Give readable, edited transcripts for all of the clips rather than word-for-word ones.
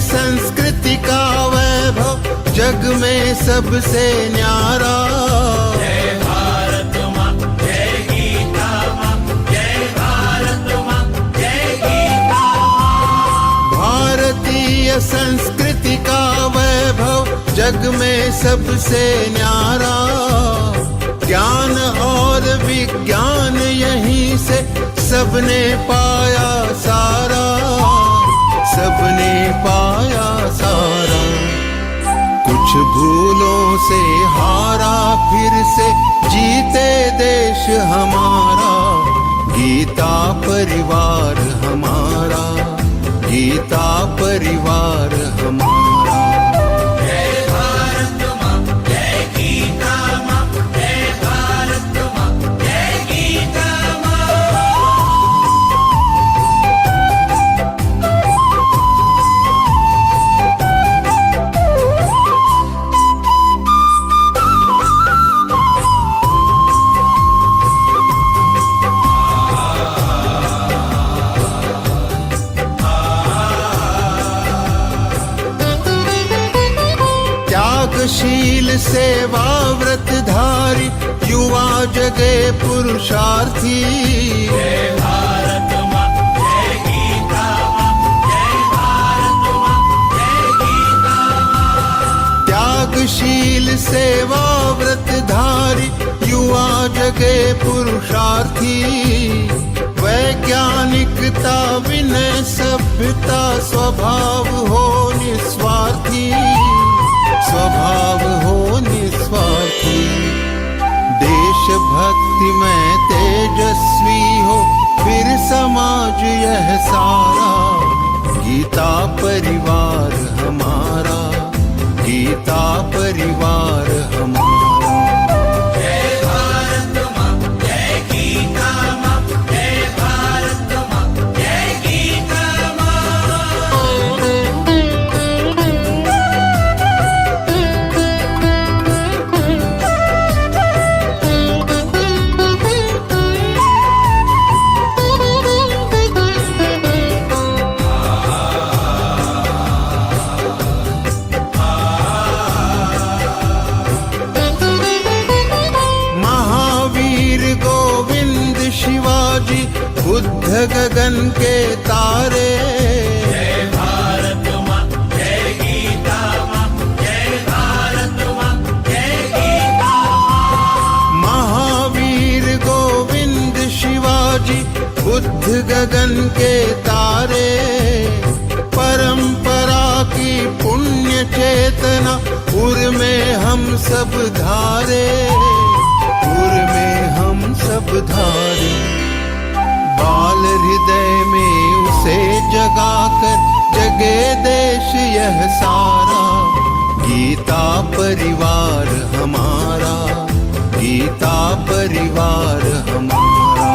संस्कृति का वैभव जग में सबसे न्यारा। जय भारत माँ, जय गीता माँ, जय भारत माँ, जय गीता माँ। भारतीय संस्कृति का वैभव जग में सबसे न्यारा। ज्ञान और विज्ञान यहीं से सबने पाया सारा, सबने पाया सारा। कुछ भूलों से हारा फिर से जीते देश हमारा। गीता परिवार हमारा, गीता परिवार हमारा। जय भारत माँ, जय गीता माँ, जय भारत माँ, जय गीता माँ। त्यागशील सेवा व्रतधारी युवा जगे पुरुषार्थी। जय भारत माँ, जय गीता माँ, जय भारत माँ, जय गीता माँ। त्यागशील सेवा व्रतधारी युवा जगे पुरुषार्थी। वैज्ञानिकता विनय सभ्यता स्वभाव हो निस्वार्थी, स्वभाव हो निस्वार्थी। देशभक्ति में तेजस्वी हो फिर समाज यह सारा। गीता परिवार हमारा, गीता परिवार हमारा। जय भारत माँ, जय गीता माँ, जय भारत माँ, जय गीता माँ। शिवाजी बुद्ध गगन के तारे। जय भारत माँ, जय गीता माँ, जय भारत माँ, जय गीता माँ। महावीर गोविंद शिवाजी बुद्ध गगन के तारे। परंपरा की पुण्य चेतना उर में हम सब धारे, उर में हम सब धारे। बाल हृदय में उसे जगाकर जगे देश यह सारा। गीता परिवार हमारा, गीता परिवार हमारा।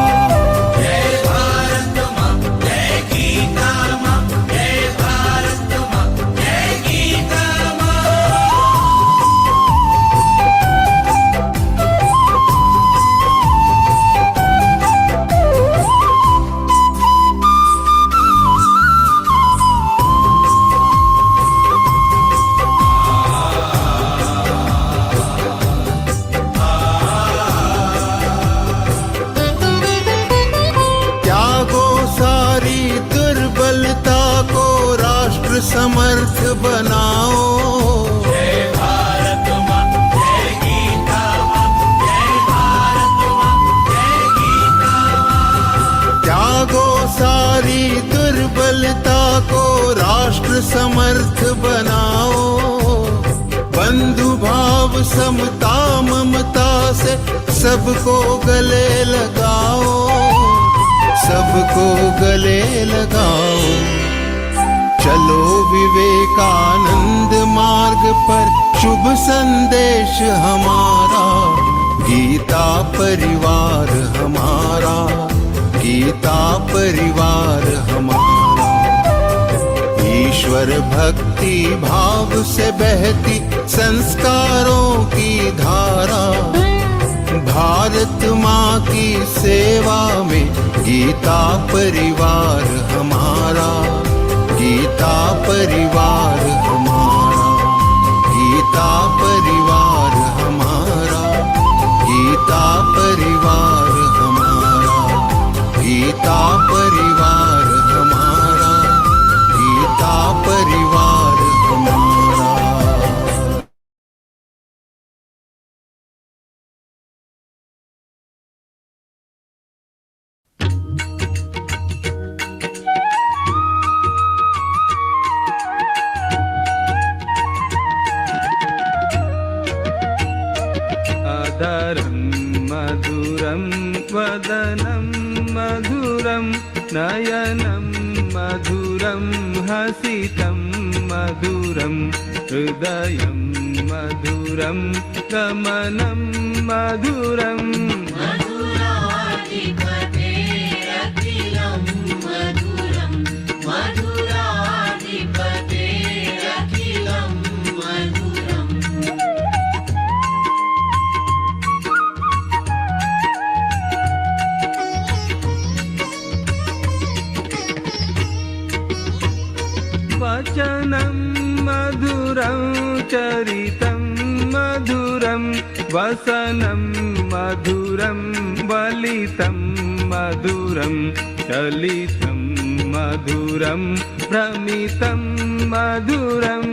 जय भारत माँ, जय गीता माँ, जय भारत माँ, जय गीता माँ। समर्थ बनाओ। जय भारत माँ, जय गीता माँ, जय भारत माँ, जय गीता माँ। त्यागो सारी दुर्बलता को राष्ट्र समर्थ बनाओ। बंधु भाव समता ममता से सबको गले लगाओ, सबको गले लगाओ। चलो विवेकानंद मार्ग पर शुभ संदेश हमारा। गीता परिवार हमारा, गीता परिवार हमारा। ईश्वर भक्ति भाव से बहती संस्कारों की धारा। भारत माँ की सेवा में गीता परिवार हमारा, गीता परिवार हमारा, गीता परिवार हमारा, गीता परिवार हमारा, गीता परिवार हमारा, गीता परिवार हमारा। अदरं मधुरं वदनं मधुरं नयनं मधुरं हसितं मधुरं हृदयं मधुरं गमनं मधुरम् मधुराधिपतेरखिलं मधुरं मधुराधिपतेरखिलं मधुरम् वचनं मधुरं चरितं मधुरं वसनं मधुरं वलितं मधुरं चलितं मधुरं भ्रमितं मधुरम्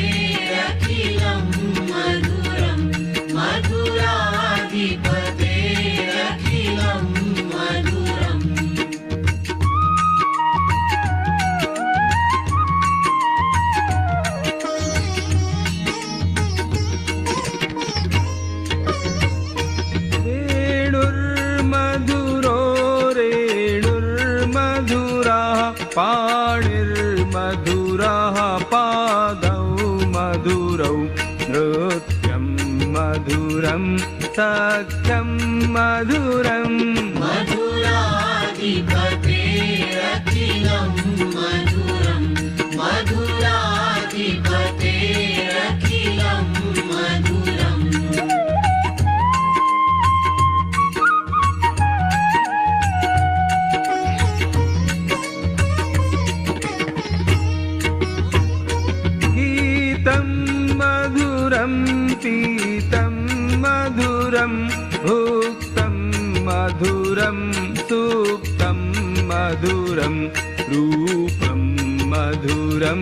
मधुराधिपतेरखिलं मधुरं मधुराधिपतेरखिलं मधुरम् वेणुर्मधुरो रेणुर्मधुराः पाणिर्मधुराः पादौ मधुरौ नृत्यं मधुरं सख्यं मधुरम् मधुराधिपतेरखिलं मधुरं मधुराधिपतेरखिलं मधुरम् गीतं मधुरं पीतं मधुरं भुक्तं मधुरं सुप्तं मधुरं रूपं मधुरं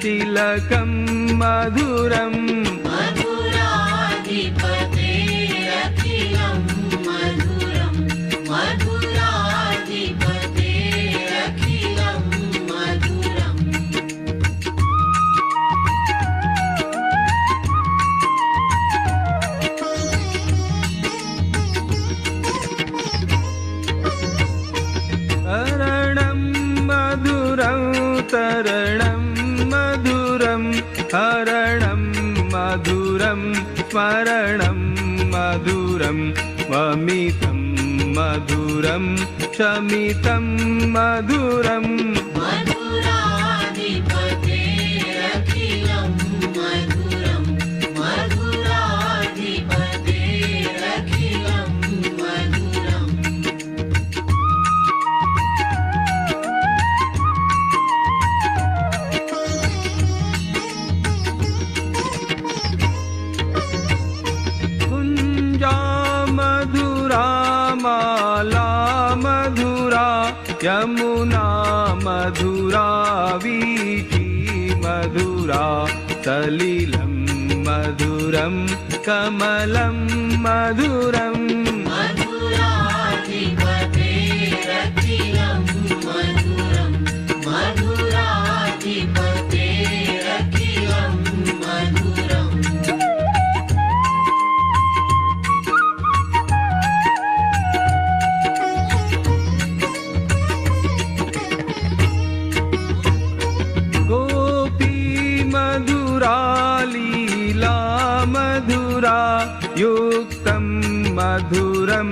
तिलकं मधुरम् मधुराधिपतेरखिलं मधुरं मधुराधिपतेरखिलं मधुरम् हरणं मधुरं तरणं मधुरं हरणं मधुरं स्मरणं मधुरं वमितं मधुरं शमितं मधुरम् मधुराधिपतेरखिलं मधुरं मधुराधिपतेरखिलं मधुरम् कुञ्जा मधुरा माला मधुरा यमुना मधुरा वीथी मधुरा सलिलं मधुरं कमलं मधुरम् मधुराधिपतेरखिलं मधुरं मधुराधिपतेरखिलं मधुरम् गोपी मधुरा लीला मधुरा युक्तं मधुरं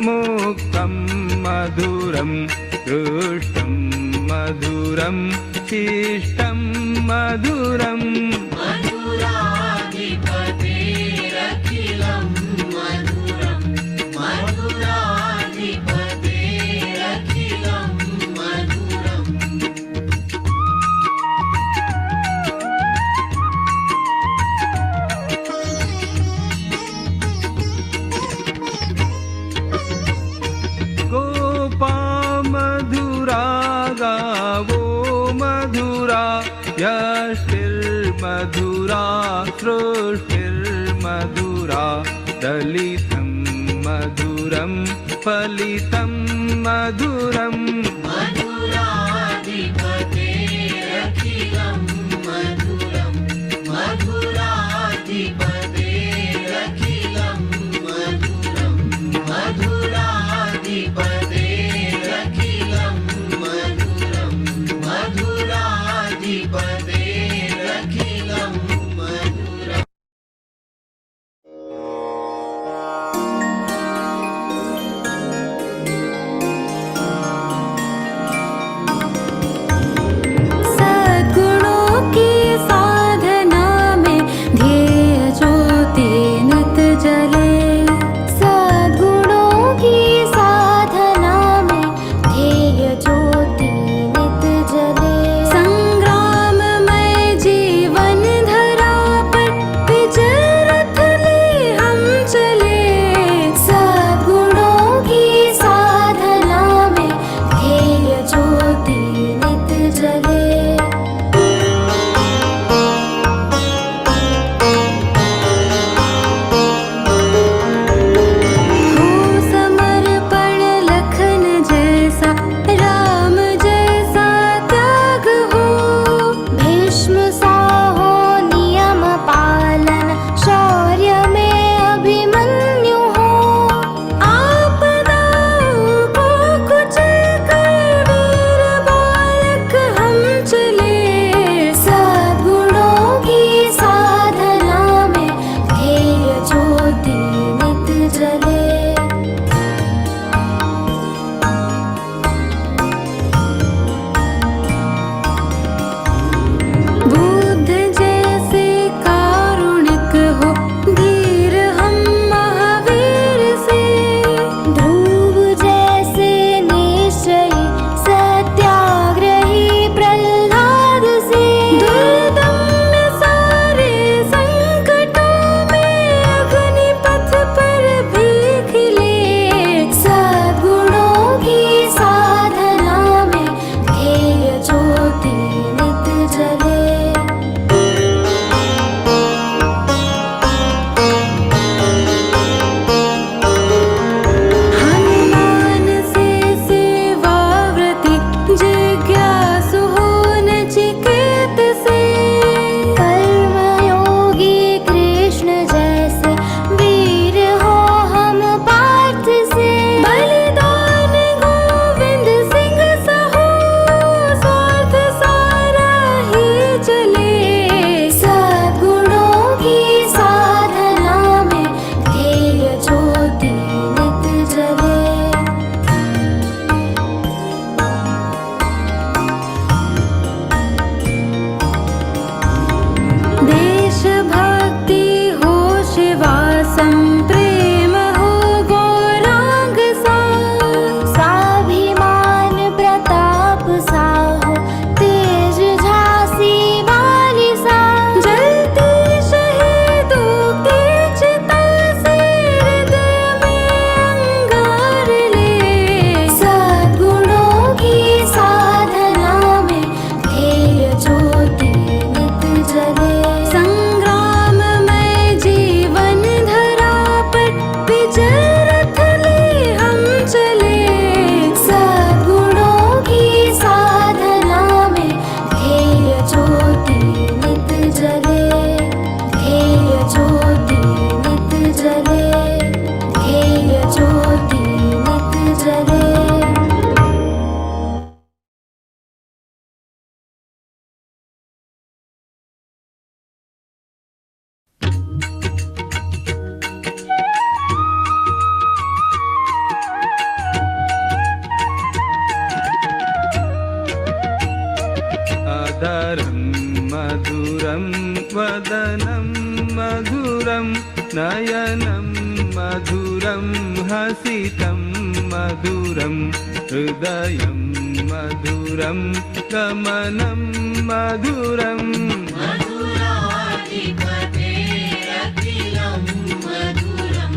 मुक्तं मधुरं दृष्टं मधुरं शिष्टं मधुरम् मधुराधिपतेरखिलं मधुरं मधुराधिपतेरखिलं मधुरम् यष्टिर्मधुरा सृष्टिर्मधुरा दलितं मधुरं फलितं मधुरम् मधुराधिपतेरखिलं मधुरं मधुराधिपतेरखिलं मधुरं मधुराधिपतेरखिलं मधुरं मधुराधिपतेरखिलं मधुरम्। सद्गुणों की साधना में ध्येय ज्योति नित जले। सद्गुणों की साधना में ध्येय ज्योति नित जले। संग्राममय जीवन धरा पर विजय रथ ले हम चले। सद्गुणों की साधना में ध्येय ज्योति नित जले। हो समर्पण लखन जैसा, राम जैसा त्याग हो। भीष्म सा हो नियम पालन, शौर्य में अभिमन्यु हो। आपदाओं को कुचल कर वीर बालक हम चले। सद्गुणों की साधना में ध्येय ज्योति नित जले। बुद्ध जैसे कारुणिक हो, धीर हम महावीर से। ध्रुव जैसे निश्चयी, सत्याग्रही प्रहलाद से। दुर्दम्य सारे संकटों में अग्निपथ पर भी खिले। सद्गुणों की साधना में ध्येय ज्योति नित जले। हनुमान से सेवाव्रति, जिज्ञासु हो नचिकेत से। कर्मयोगी कृष्ण जैसे, वीर हो हम पार्थ से। बलिदान गोविंद सिंह सहो, स्वार्थ सारा ही चले। सद्गुणों की साधना में ध्येय ज्योति नित जले। देशभक्ति हो शिवासम, प्रेम हो गौरांग सा। स्वाभिमान प्रताप सा हो, तेज झांसी वाली सा। जलती शहीदों की चिता से, हृदय में अंगार ले। सद्गुणों की साधना में ध्येय ज्योति नित जले। संग्राममय जीवन धरा पर विजय रथ ले हम चले। सद्गुणों की साधना में ध्येय ज्योति नित जले। ध्येय ज्योति नित जले। ध्येय ज्योति नित जले। अधरं मधुरं वदनं मधुरं नयनं मधुरं हसितं मधुरं हृदयं मधुरं गमनं मधुरम् मधुराधिपतेरखिलं मधुरं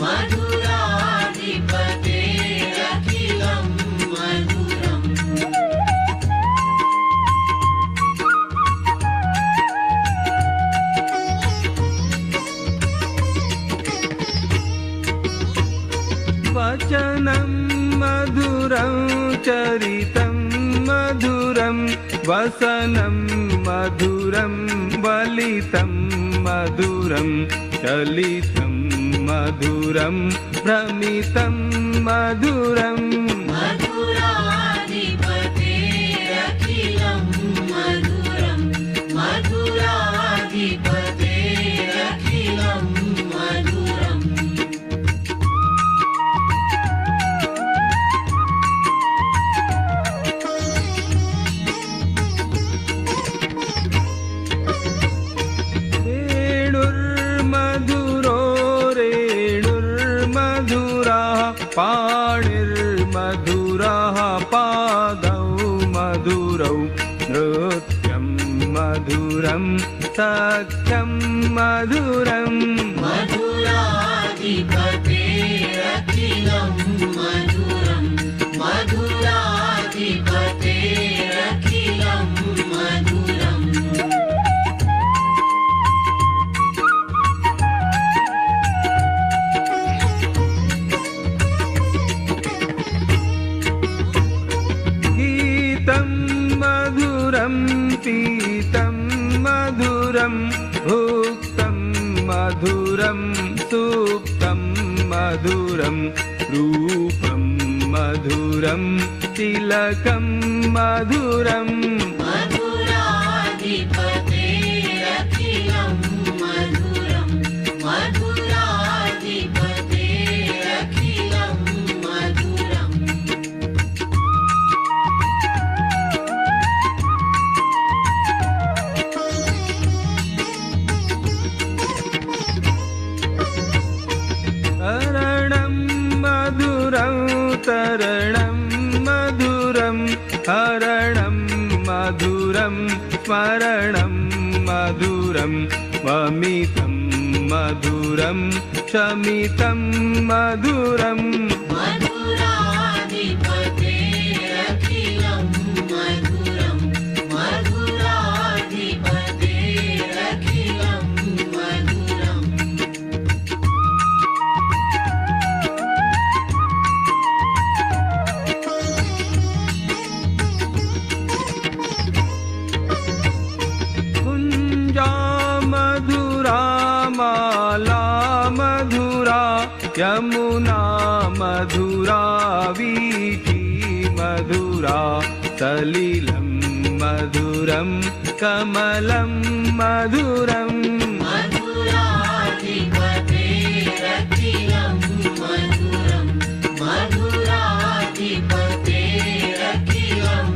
मधुराधिपतेरखिलं मधुरम्। मधुरं चरितं मधुरं वसनं मधुरं वलितं मधुरं चलितं मधुरं भ्रमितं मधुरं मधुराधिपतेरखिलं मधुरं मधुराधिपतेरखिलं मधुरम् रेणुर्मधुरो रेणुर्मधुराः पाणिर्मधुराः पादौ मधुरौ नृत्यं मधुरं सख्यं मधुरम् मधुराधिपतेरखिलं मधुरं मधुराधिपतेरखिलं मधुरम् गीतं मधुरं पीतं मधुरं भुक्तं मधुरं सुप्तं मधुरं रूपं मधुरं तिलकं मधुरम् मधुराधिपतेरखिलं मधुरं मधुराधिपतेरखिलं मधुरम् तरणं मधुरं तरणं मधुरं हरणं मधुरं स्मरणं मधुरं वमितं मधुरं शमितं मधुरम् मधुराधिपतेरखिलं मधुरं मधुराधिपतेरखिलं मधुरम् कुञ्जा मधुरा माला मधुरा यमुना मधुरा वीथी मधुरा सलिलं मधुरं कमलं मधुरम् मधुराधिपतेरखिलं मधुरं मधुराधिपतेरखिलं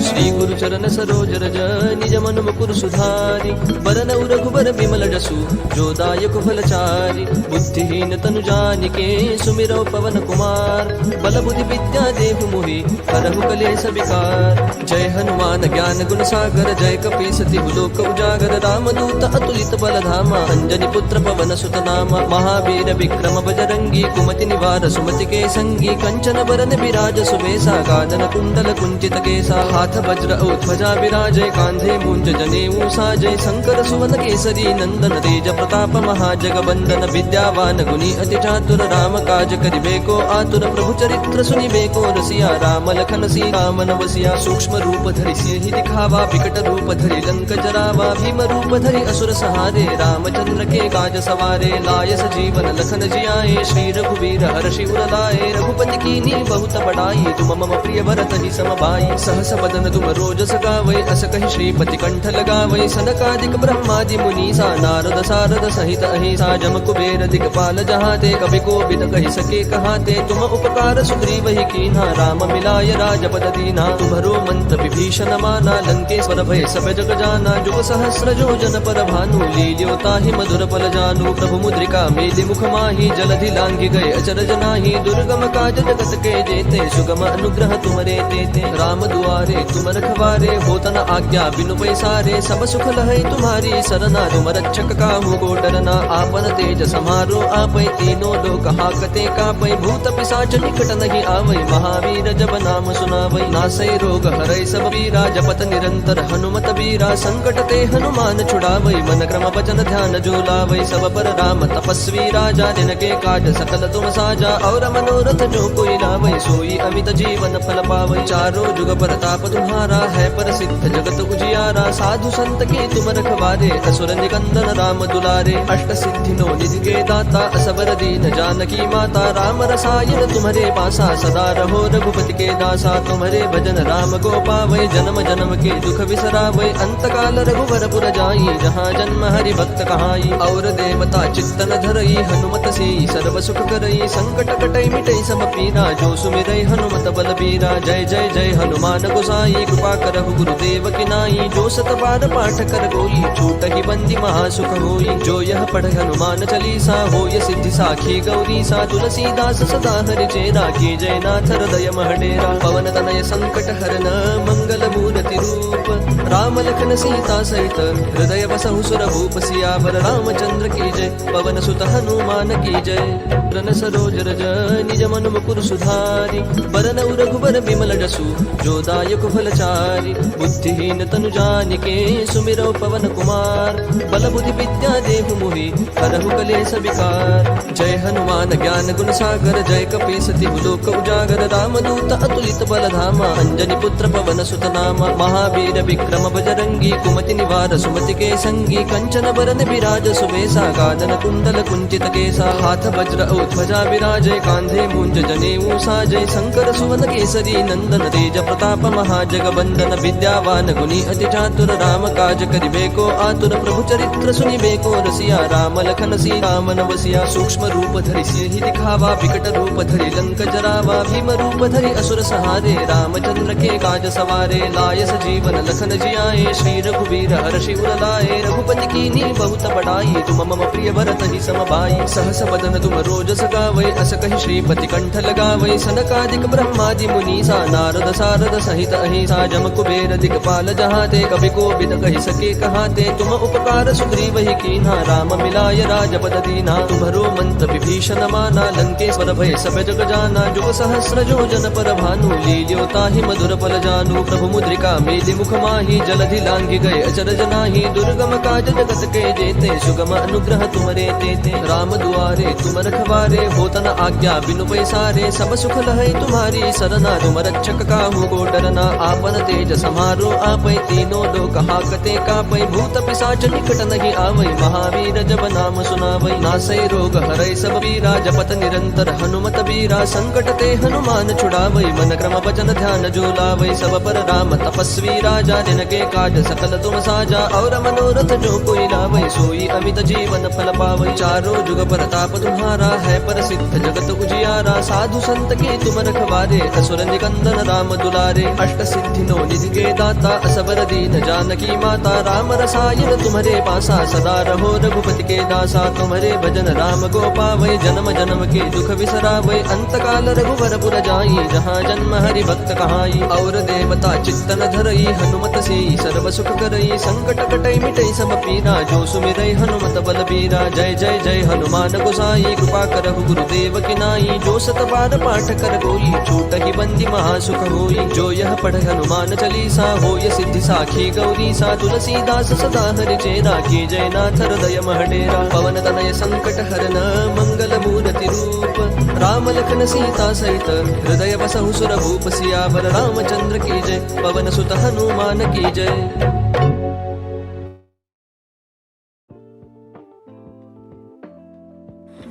श्री गुरु चरण सरोज रज निज मन मुकुर सुधारि बरनउ रघुबर बिमल जसु जो दायक फलचारि बुद्धिहीन तनु जानिके सुमिरौ पवन कुमार बल बुद्धि विद्या देहु मोहि करहु कलेश विकार जय हनुमान ज्ञान गुण सागर जय कपीस तिहु लोक उजागर रामदूत अतुलित बल धामा अंजनी पुत्र पवन सुत नामा महावीर विक्रम बजरंगी कुमति निवार सुमति के संगी कंचन बरन विराज सुबेसा कानन कुंडल कुंचित केसा हाथ वज्र औ ध्वजा विराजय कांधे मूंज जनेऊ साजय शंकर सुवन केसरी नंदन तेज प्रताप महाजगवंदन विद्यावान गुणी अति चातुर राम काज करिबेको आतुर प्रभु चरित्र सुनिबेको रसिया राम लखन सीता मन बसिया सूक्ष्म रूप धरि सिंहि दिखावा विकट रूप धरि लंक जरावा भीम रूप धरि असुर सहारे रामचंद्र के काज सवारे लाय सजीवन लखन जियाए श्री रघुवीर हर्षि उर लाए रघुपति कीन्ही बहुत बड़ाई तुम मम प्रिय भरत ही समभाई सहस बदन तुम रोज सगावै अस कहि श्रीपति कंठ लगावै सनकादिक ब्रह्मादि मुनीसा नारद सारद सहित अहिसा जम कुबेर दिगपाल जहाते कवि कोविद कहि सके कहाते तुम उपकार सुग्रीव ही कीन्हा राम मिलाय राजपद दीना तुम्हरो मंत्र विभीषण माना लंकेश्वर भय सब जग जाना जुग सहस्र जो जन पर भानु लील्यो ताहि मधुर पल जानु प्रभु मुद्रिका मेलि मुख माहि जलधि लांघि गए अचरज नाही दुर्गम काज जगत के जेते सुगम अनुग्रह तुमरे तेते राम दुआरे तुम रखवारे होतन आज्ञा बिनु पैसारे सब सुख लहै तुम्हारी सरना तुम रक्षक काहू को डरना आपन तेज समारो आपै तीनों लोक हाकते कापै भूत पिशाच निकट नहीं आवै महावीर जब नाम सुनावै नासै रोग हरै सब पीरा जपत निरंतर हनुमत बीरा संकट ते हनुमान छुड़ावै मन क्रम वचन ध्यान जो लावै सब पर राम तपस्वी राजा जिनके काज सकल तुम साजा और मनोरथ जो कोई लावै सोई अमित जीवन फल पावै चारों जुग प्रताप तुम्हारा है प्रसिद्ध जगत उजियारा साधु संत के तुम रखवारे असुर निकंदन राम दुलारे अष्ट सिद्धि नो निधि के दाता असबर दीन जानकी माता राम रसायन तुम्हारे पासा सदा रहो रघुपति के दासा तुम्हारे भजन राम को पावै जन्म जन्म के दुख बिसरावै अंत काल रघुवर पुर जाई जहाँ जन्म हरि भक्त कहाई और देवता चित्तन धरई हनुमत से सर्व सुख करई संकट कटई मिटई सब पीरा जो सुमिरई हनुमत बल बीरा जय जय जय हनुमान गोसाई कृपा करहु गुरुदेव की नाई जो सत बार पाठ कर गोई छूट ही बंदी महासुख होई जो यह पढ़ हनुमान चालीसा होय सिद्धि साखी गौरी सा तुलसीदास सदा हरि चेरा की जय नाथ हृदय महडेरा पवन तनय संकट हरन मंगल मूर्ति रूप राम लखन सीता सहित हृदय बसहु सुर भूप सियावर रामचंद्र की जय पवन सुत हनुमान की जय रन सरोज रज निज मन मुकुर सुधारी बरन रघुबर बिमल जसु जो दायक फलचारी बुद्धिहीन तनु जानिके सुमिरौ पवन कुमार बल बुद्धि विद्या देहु मोहि हरहु कलेश विकार जय हनुमान ज्ञान गुण सागर जय कपीस तिहु लोक उजागर रामदूत अतुलित बल धामा अंजनी पुत्र पवन सुत नामा महावीर विक्रम बजरंगी कुमति निवार सुमति के संगी कंचन बरन विराज सुबेसा कानन कुंडल कुंचित केसा हाथ वज्र औ ध्वजा विराजय कांधे मूंज जनेऊ साजय शंकर सुवन केसरी नंदन तेज प्रताप महाजगबंदन विद्यावान गुणी अति चातुर राम काज करिबे को आतुर प्रभु चरित्र सुनिबे को रसिया राम लखन सीता मन बसिया सूक्ष्म रूप धरि सिंहि दिखावा विकट रूप धरि लंक जरावा भीम रूप धरि असुर सहारे रामचंद्र के काज सवारे लाय सजीवन लखन जियाए श्री रघुवीर हर्षि उर लाए रघुपति कीन्ही बहुत बड़ाई तुम मम प्रिय भरत ही सम भाई सहस बदन तुम रोज सगावै अस कहि श्रीपति कंठ लगावै सनकादिक ब्रह्मादि मुनीसा नारद सारद सहित अहिसा जम कुबेर दिगपाल जहाते कवि को बिद कहि सके कहाते तुम उपकार सुग्रीव ही कीन्हा राम मिलाय राजपद दीना तुम्हरो मंत्र विभीषण माना लंकेश्वर भय सब जग जाना जुग सहस्र जो जन पर भानु लील्यो ताहि मधुर फल जानू प्रभु मुद्रिका मेलि मुख माही जलधि लांघि गए अचरज नाही दुर्गम काज जगत के जेते सुगम अनुग्रह तुमरे तेते राम दुआरे तुम रखवारे होत न आज्ञा बिनु पैसारे सब सुख लहै तुम्हारी सरना तुम रक्षक काहू को डरना आपन तेज समारो आपै तीनों लोक हाकते कापै भूत पिशाच निकट नहीं आवै महावीर जब नाम सुनावै नासै रोग हरै सब पीरा जपत निरंतर हनुमत बीरा संकट ते हनुमान छुड़ावै मन क्रम वचन ध्यान जो लावै सब पर राम तपस्वी राजा जिनके काज सकल तुम साजा और मनोरथ जो कोई लावै सोई अमित जीवन फल पावै चारों जुग प्रताप तुम्हारा है प्रसिद्ध जगत उजियारा साधु संत के तुम रखवारे असुर निकंदन राम दुलारे अष्ट सिद्धि नो निधि के दाता असबर दीन जानकी माता राम रसायन तुम्हारे पासा सदा रहो रघुपति के दासा तुम्हारे भजन राम को पावै जन्म जन्म के दुख बिसरावै अंत काल रघुवर पुर जाई जहाँ जन्म हरि भक्त कहाई और देवता चित्तन धरई हनुमत से सर्व सुख करई संकट कटई मिटई सब पीरा जो सुमिरई हनुमत बल बीरा जय जय जय हनुमान गोसाई कृपा करहु गुरुदेव की नाई जो सत बार पाठ कर गोई छूट ही बंदी महासुख होई जो यह पढ़ हनुमान चालीसा होय सिद्धि साखी गौरी सा तुलसीदास सदा हरि चेरा की जय नाथ हृदय महडेरा पवन तनय संकट हरन मंगल मूर्ति रूप राम लखन सीता सहित हृदय बसहु सुर भूप सियावर रामचंद्र की जय पवन सुत हनुमान की जय।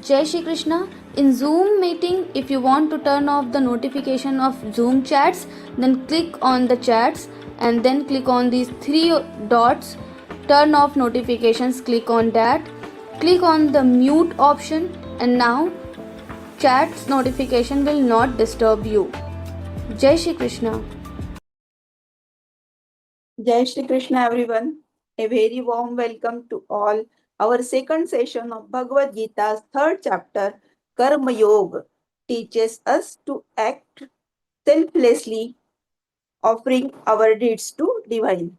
Jai Shri Krishna. In Zoom meeting, if you want to turn off the notification of Zoom chats, then click on the chats and then click on these three dots. Turn off notifications, click on that. Click on the mute option and now chats notification will not disturb you. Jai Shri Krishna. Jai Shri Krishna everyone. A very warm welcome to all. Our second session of Bhagavad Gita's third chapter, Karma Yoga, teaches us to act selflessly, offering our deeds to divine.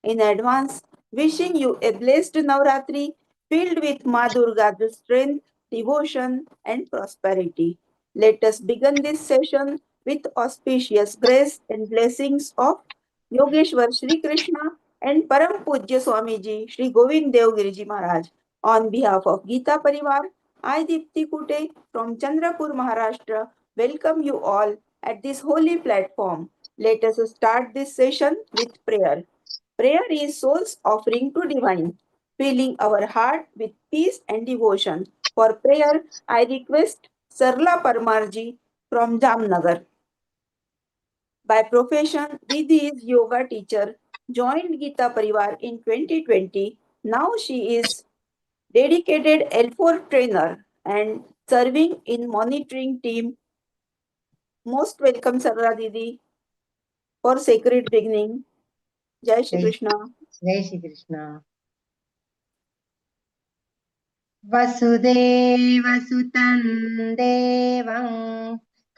In advance, wishing you a blessed Navratri filled with Ma Durga's strength, devotion, and prosperity. Let us begin this session with auspicious grace and blessings of Yogeshwar Shri Krishna and Param Pujya Swamiji Shri Govind Dev Giriji Maharaj. On behalf of Geeta Pariwar, I Dipti Kute from Chandrapur, Maharashtra, welcome you all at this holy platform. Let us start this session with prayer. Prayer is soul's offering to divine, filling our heart with peace and devotion. For prayer, I request Sarla Parmarji from Jamnagar. By profession, Didi is yoga teacher, joined Geeta Parivar in 2020. Now she is dedicated L4 trainer and serving in monitoring team. Most welcome Sarla Didi for sacred beginning. Jai Shri जय Krishna. जय श्री कृष्ण वसुदेवसुतं देवं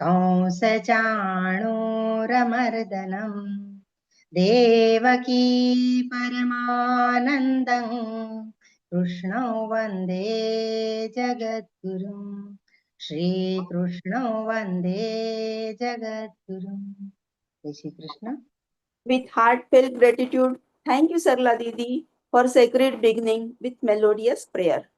कंसचाणूरमर्दनं देवकी परमानन्दं कृष्णौ वन्दे जगद्गुरुं श्रीकृष्णौ वन्दे जगद्गुरुं जय Shri Krishna With heartfelt gratitude, thank you, Sarla Didi, for sacred beginning with melodious prayer.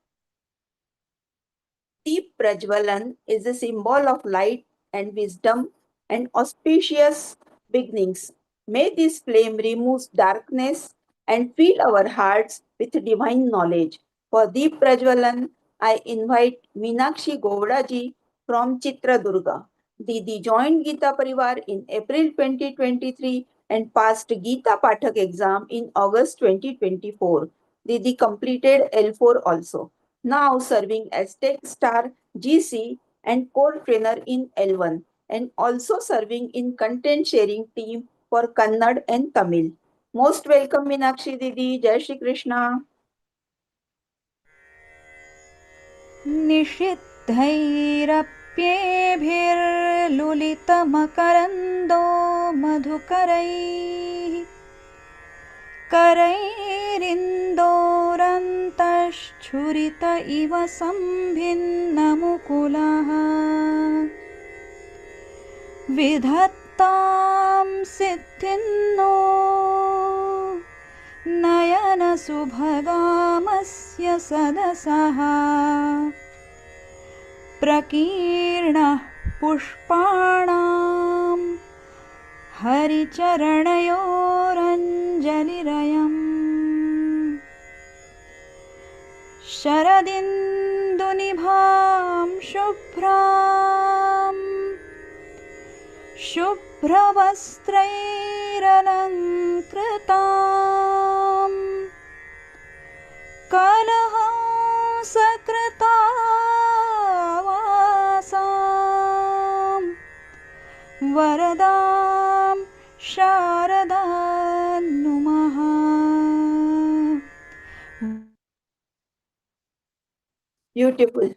Deep Prajvalan is a symbol of light and wisdom and auspicious beginnings. May this flame remove darkness and fill our hearts with divine knowledge. For Deep Prajvalan, I invite Meenakshi Govdaji from Chitradurga. Didi joined Geeta Parivar in April 2023 and passed Geeta Pathak exam in August 2024. Didi completed L4 also, now serving as Tech Star GC and core trainer in L1, and also serving in content sharing team for Kannada and Tamil. Most welcome Meenakshi Didi. Jai Shri Krishna. निषिद्धैरप्येभिर्लुलितमकरन्दो मधुकरैः करैरिन्दोरन्तश्छुरित इव सम्भिन्नमुकुलः विधत्तां सिद्धिन्नो नयनसुभगामस्य सदसः प्रकीर्णः पुष्पाणां हरिचरणयोरञ्जलिरयम् शरदिन्दुनिभां शुभ्रवस्त्रैरलङ्कृताम् कलहंसकृतावासां वरदां शारदां नुमः Beautiful.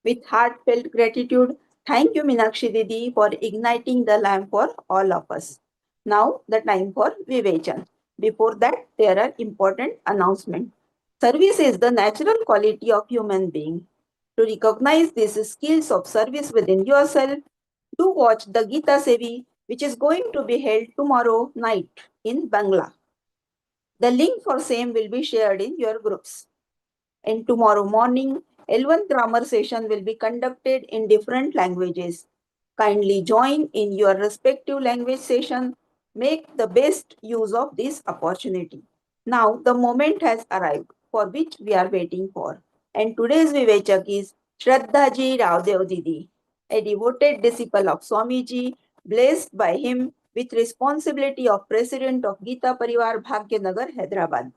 With heartfelt gratitude, thank you Meenakshi Didi for igniting the lamp for all of us. Now the time for Vivechan. Before that, there are important announcements. Service is the natural quality of human being. To recognize these skills of service within yourself, do watch the Gita Sevi, which is going to be held tomorrow night in Bangla. The link for same will be shared in your groups. And tomorrow morning, L1 grammar session will be conducted in different languages. Kindly join in your respective language session. Make the best use of this opportunity. Now the moment has arrived for which we are waiting for. And today's Vivechak is Shraddha ji Raodeo Didi, a devoted disciple of Swamiji, blessed by him with responsibility of President of Geeta Parivar Bhagyanagar, Hyderabad.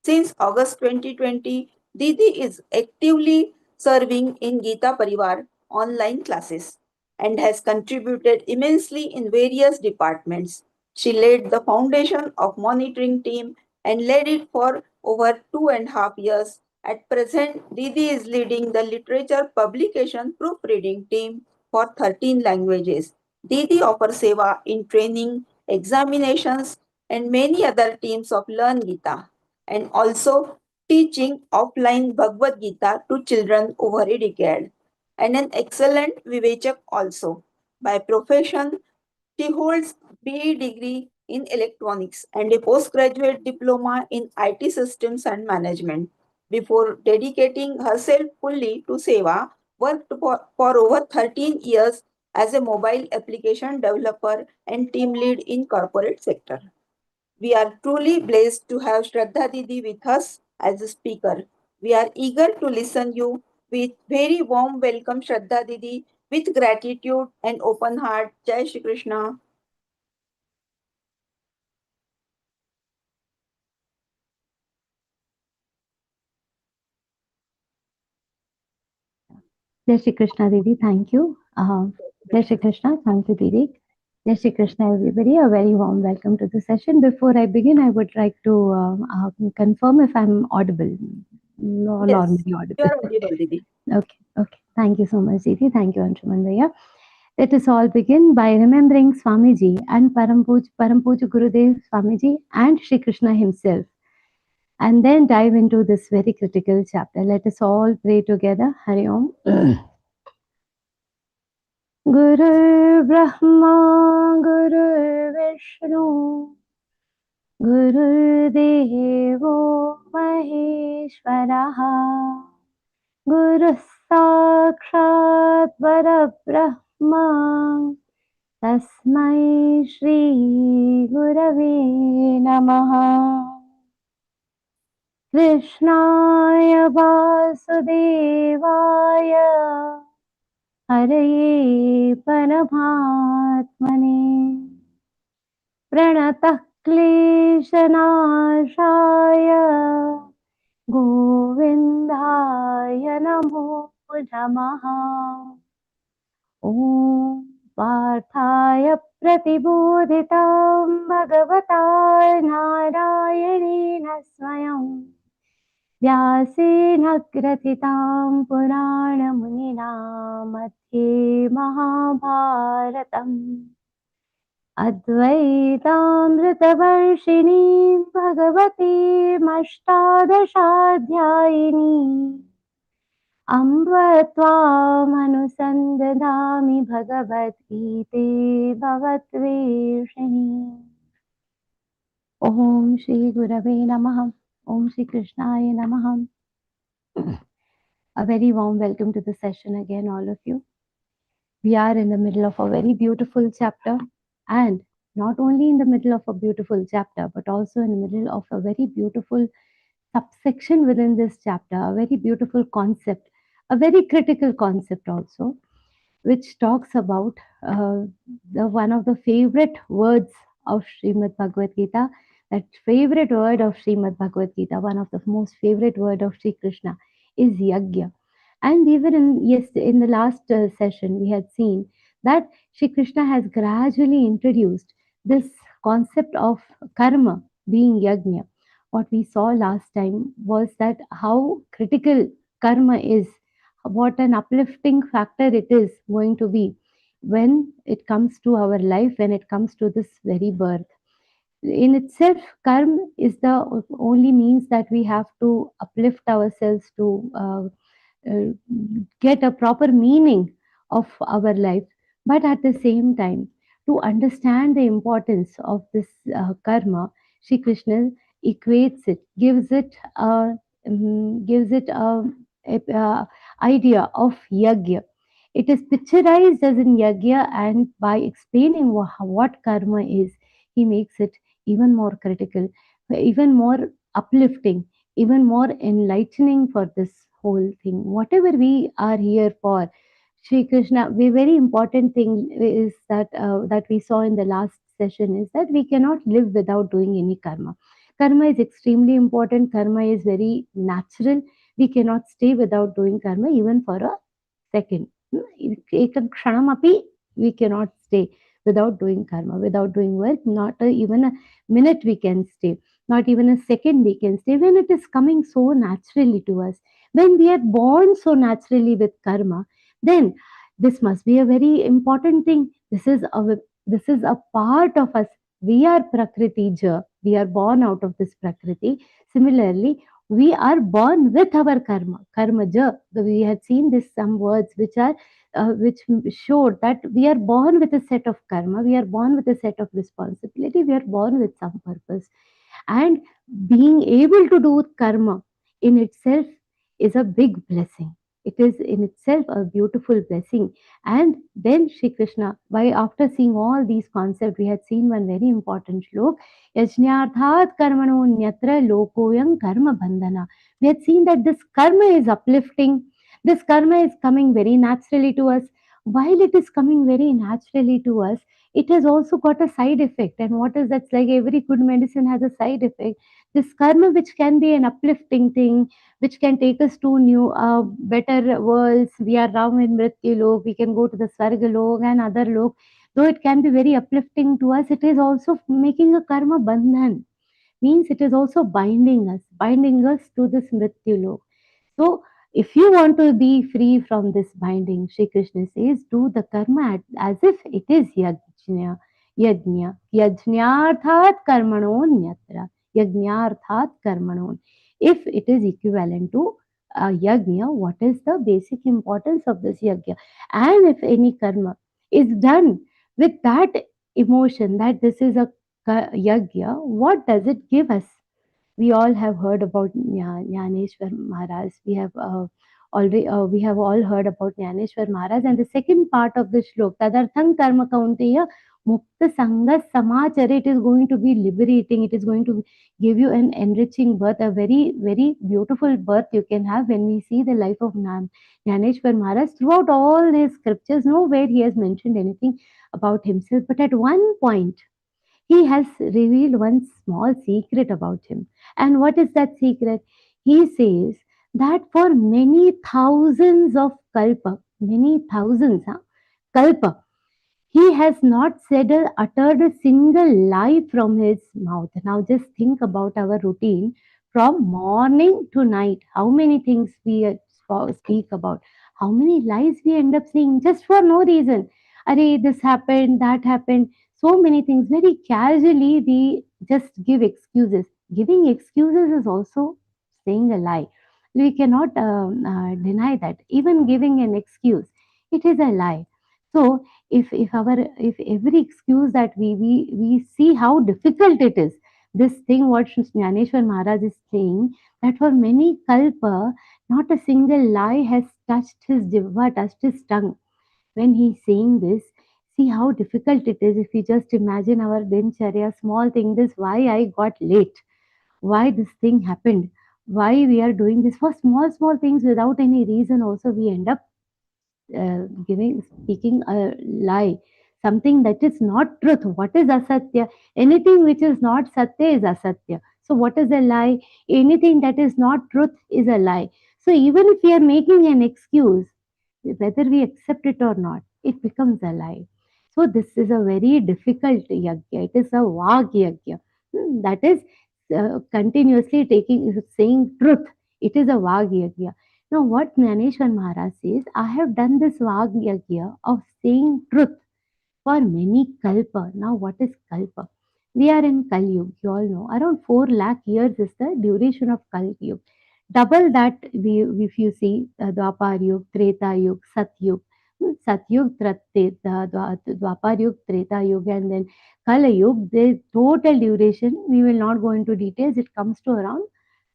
Since August 2020, Didi is actively serving in Geeta Parivar online classes and has contributed immensely in various departments. She led the foundation of monitoring team and led it for over 2.5 years. At present, Didi is leading the literature publication proofreading team for 13 languages. Didi offers seva in training, examinations, and many other teams of Learngeeta, and also teaching offline Bhagavad Gita to children over a decade, and an excellent Vivechak also. By profession, she holds BE degree in electronics and a postgraduate diploma in IT systems and management. Before dedicating herself fully to Seva, worked for over 13 years as a mobile application developer and team lead in corporate sector. We are truly blessed to have Shraddha Didi with us as a speaker. We are eager to listen you with very warm welcome Shraddha Didi with gratitude and open heart. Jai Shri Krishna. Jai Shri Krishna, Didi. Thank you. Jai Shri Krishna. Thank you, Didi. Jai Shri Krishna, everybody. A very warm welcome to the session. Before I begin, I would like to confirm if I'm audible. No, Yes, normally you audible. are audible, Didi. Okay, okay. Thank you so much, Didi. Thank you, Anshuman Bhaiya. Let us all begin by remembering Swamiji and Parampuj Gurudev Swamiji and Shri Krishna himself, and then dive into this very critical chapter. Let us all pray together. Hari Om. Guru Brahma Guru Vishnu Guru Devo Maheshwaraha Guru Sakshat Parabrahma Tasmai Shri Gurave Namaha Krishnaya Vasudevaya Hare Paramatmane Pranatah Kleshanashaya Govindaya Namo Namaha Om Parthaya Pratibodhitam Bhagavata Narayanena Swayam Vyasena Gratitam Purana Munina Madhye Mahabharatam Advaitamritavarshini Bhagavati Mashtadashaധ്യായിനി Ambatvam Bhagavad-gīte Bhavatveshini Om Shri Gurave Namaha Om Shri Krishnaya Namaha. A very warm welcome to the session again, all of you. We are in the middle of a very beautiful chapter, and not only in the middle of a beautiful chapter, but also in the middle of a very beautiful subsection within this chapter, a very beautiful concept, a very critical concept also, which talks about the one of the favorite words of Śrīmad-Bhagavadgītā, that favorite word of Śrīmad-Bhagavadgītā, one of the most favorite word of Sri Krishna is Yagya. And even in the last session, we had seen that Sri Krishna has gradually introduced this concept of karma being yajna. What we saw last time was that how critical karma is, what an uplifting factor it is going to be when it comes to our life, when it comes to this very birth. In itself, karma is the only means that we have to uplift ourselves to get a proper meaning of our life. But at the same time, to understand the importance of this karma, Shri Krishna equates it, gives it a idea of yagya. It is picturized as in yagya, and by explaining what karma is, he makes it even more critical, even more uplifting, even more enlightening for this whole thing. Whatever we are here for, Shri Krishna, the very important thing is that we saw in the last session is that we cannot live without doing any karma. Karma is extremely important. Karma is very natural. We cannot stay without doing karma even for a second. Ekam kshanam we cannot stay without doing karma, without doing work. Not even a minute we can stay. Not even a second we can stay when it is coming so naturally to us. When we are born so naturally with karma, then this must be a very important thing. This is a part of us. We are prakriti ja. We are born out of this prakriti. Similarly, We are born with our karma, karmaja. We had seen this some words which are which showed that we are born with a set of karma, we are born with a set of responsibility, we are born with some purpose. And being able to do karma in itself is a big blessing. It is in itself a beautiful blessing. And then Shri Krishna, by after seeing all these concepts, we had seen one very important shlok, Yajñarthat karmano nyatra lokoyam karma bandhana. We had seen that this karma is uplifting, this karma is coming very naturally to us. While it is coming very naturally to us, it has also got a side effect. And what is that? Like every good medicine has a side effect. This karma, which can be an uplifting thing, which can take us to new, better worlds. We are now in Mrityu Lok, we can go to the Swarga Lok and other Lok. Though it can be very uplifting to us, it is also making a karma bandhan. Means it is also binding us to this Mrityu Lok. So, if you want to be free from this binding, Shri Krishna says, do the karma as if it is yajñarthat karmanonyatra, yajñarthat karmanon. If it is equivalent to yajna, what is the basic importance of this yajna? And if any karma is done with that emotion that this is a yajna, what does it give us? We all have heard about Jnaneshwar Maharaj. We have all heard about Jnaneshwar Maharaj. And the second part of the shlok, Tadartham Karma Kaunteya Mukta Sangha Samachara, it is going to be liberating. It is going to give you an enriching birth, a very, very beautiful birth you can have when we see the life of Jnaneshwar Maharaj. Throughout all his scriptures, nowhere he has mentioned anything about himself. But at one point, he has revealed one small secret about him. And what is that secret? He says that for many thousands of many thousands, kalpa, he has not uttered a single lie from his mouth. Now just think about our routine from morning to night. How many things we speak about? How many lies we end up saying just for no reason? Arey, this happened, that happened. So many things. Very casually we just give excuses. Giving excuses is also saying a lie. We cannot deny that. Even giving an excuse, it is a lie. So if every excuse that we see how difficult it is, this thing what Jnaneshwar Maharaj is saying, that for many kalpa not a single lie has touched his jiva, touched his tongue. When he's saying this, see how difficult it is. If we just imagine our dincharya, small thing, this why I got late, why this thing happened, why we are doing this, for small things without any reason also we end up speaking a lie, something that is not truth. What is asatya? Anything which is not satya is asatya. So what is a lie? Anything that is not truth is a lie. So even if we are making an excuse, whether we accept it or not, it becomes a lie. So this is a very difficult yagya. It is a vag yagya. That is continuously saying truth. It is a vag yagya. Now, what Jnaneshwar Maharaj says, I have done this Vag Yagya of saying truth for many kalpa. Now, what is kalpa? We are in Kali Yuga, you all know. Around 4 lakh years is the duration of Kali Yuga. Double that, if you see Dwapar Yuga, Treta Yuga, Sat Yuga. Sat Yuga, Dwapar Yuga, Treta Yuga, and then Kali Yuga, the total duration, we will not go into details, it comes to around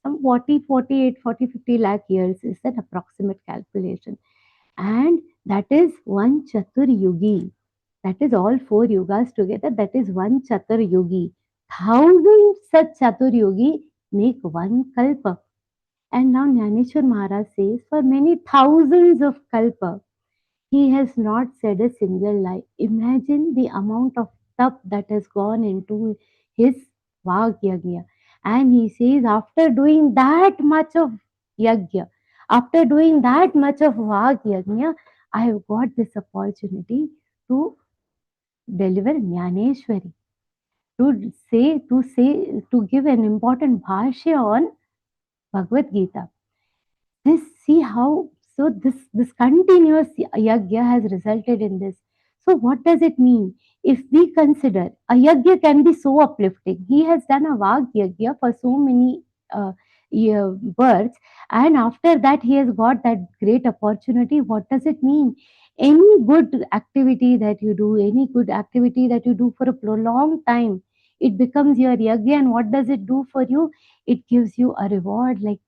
some 40, 48, 40, 50 lakh years is an approximate calculation. And that is one Chatur Yugi. That is all 4 yugas together. That is one Chatur Yugi. Thousands such Chatur Yugi make one Kalpa. And now Jnaneshwar Maharaj says, for many thousands of Kalpa, he has not said a single lie. Imagine the amount of tap that has gone into his Vag Yagya. And he says, after doing that much of Yagya, after doing that much of Vag Yagya, I have got this opportunity to deliver Jnaneshwari, to give an important bhashya on Bhagavad Gita. See how, so this continuous yagya has resulted in this. So what does it mean? If we consider a yagya can be so uplifting, he has done a vag yagya for so many births, and after that he has got that great opportunity. What does it mean? Any good activity that you do, any good activity that you do for a prolonged time, it becomes your yagya. And what does it do for you? It gives you a reward, like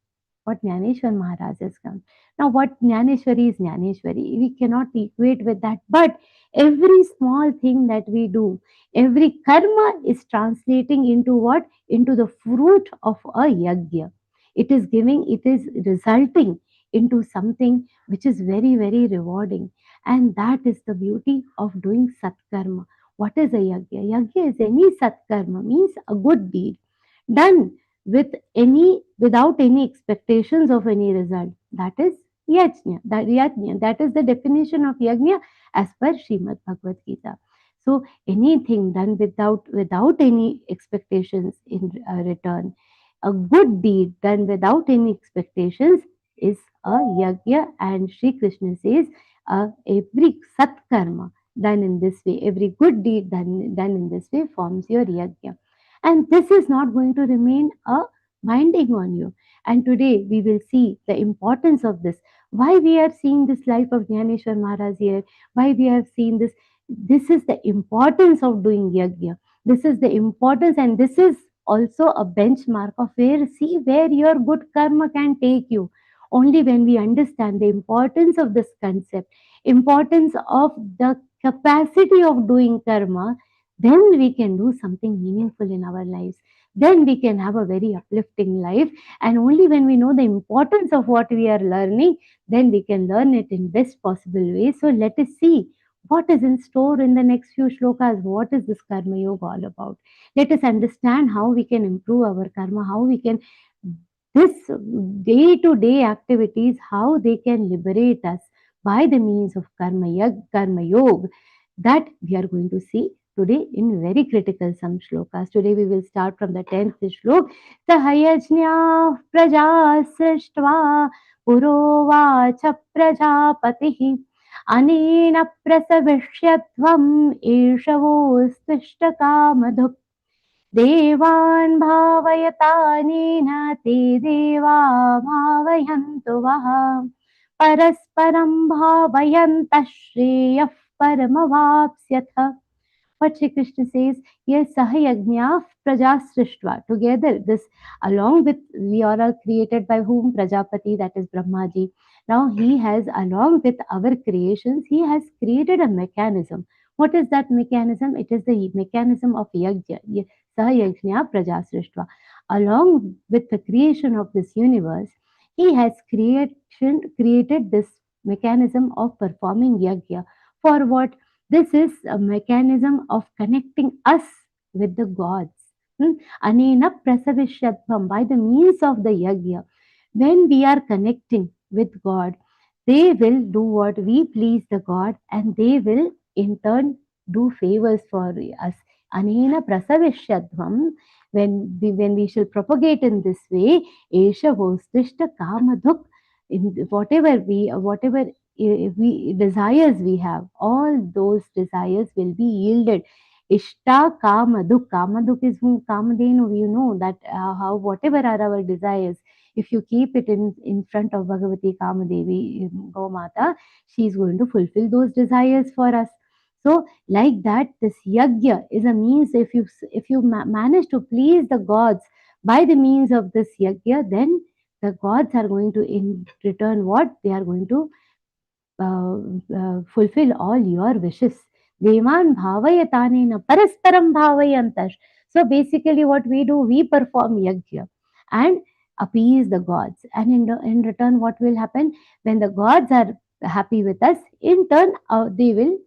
what Jnaneshwar Maharaj has come. Now, what Jnaneshwari is Jnaneshwari. We cannot equate with that. But every small thing that we do, every karma is translating into what? Into the fruit of a yagya. It is giving, it is resulting into something which is very, very rewarding. And that is the beauty of doing satkarma. What is a yagya? Yagya is any satkarma, means a good deed done with without any expectations of any result. That is yajna. That is the definition of yajna as per Śrīmad-Bhagavadgītā. So anything done without any expectations in return, a good deed done without any expectations is a yajna. And Sri Krishna says every satkarma done in this way, every good deed done in this way forms your yajna. And this is not going to remain a binding on you. And today we will see the importance of this. Why we are seeing this life of Jnaneshwar Maharaj here, why we have seen this. This is the importance of doing yajna. This is the importance, and this is also a benchmark of where your good karma can take you. Only when we understand the importance of this concept, importance of the capacity of doing karma, then we can do something meaningful in our lives. Then we can have a very uplifting life. And only when we know the importance of what we are learning, then we can learn it in best possible way. So let us see what is in store in the next few shlokas. What is this karma yoga all about? Let us understand how we can improve our karma, how we can, this day to day activities, how they can liberate us by the means of karma yoga, that we are going to see today in very critical some shlokas. Today we will start from the 10th shlok. Sahayajnya praja srishtva purovacha prajapatihi anena prasavishyatvam eshavostiष्ट कामधुक् देवान् भावयतानेन ते देवा भावयन्तु वः परस्परं भावयन्तः श्रेयः परमवाप्स्यथ. What Shri Krishna says, yes, Sahayajna Praja Srishtva. Together, this along with, we are all created by whom? Prajapati, that is Brahmaji. Now he has, along with our creations, he has created a mechanism. What is that mechanism? It is the mechanism of Yagya. Sahayajna Praja Srishtva. Along with the creation of this universe, he has created this mechanism of performing Yagya. For what? This is a mechanism of connecting us with the gods. Anena prasavishyatvam, by the means of the yagya. When we are connecting with God, they will do what? We please the God, and they will in turn do favors for us. Anena prasavishyatvam, when we shall propagate in this way, esha vostishta kamadhuk, in whatever desires we have, all those desires will be yielded. Ishta kamaduk. Kamaduk is whom? Kamadenu. You know that how whatever are our desires, if you keep it in front of Bhagavati Kamadevi, Gomata, she is going to fulfill those desires for us. So like that, this yagya is a means. If you manage to please the gods by the means of this yagya, then the gods are going to in return what? They are going to fulfill all your wishes. Devan bhavayatanena parasparam bhavayantash. So basically what we do, we perform yagya and appease the gods. And in return, what will happen? When the gods are happy with us, in turn they will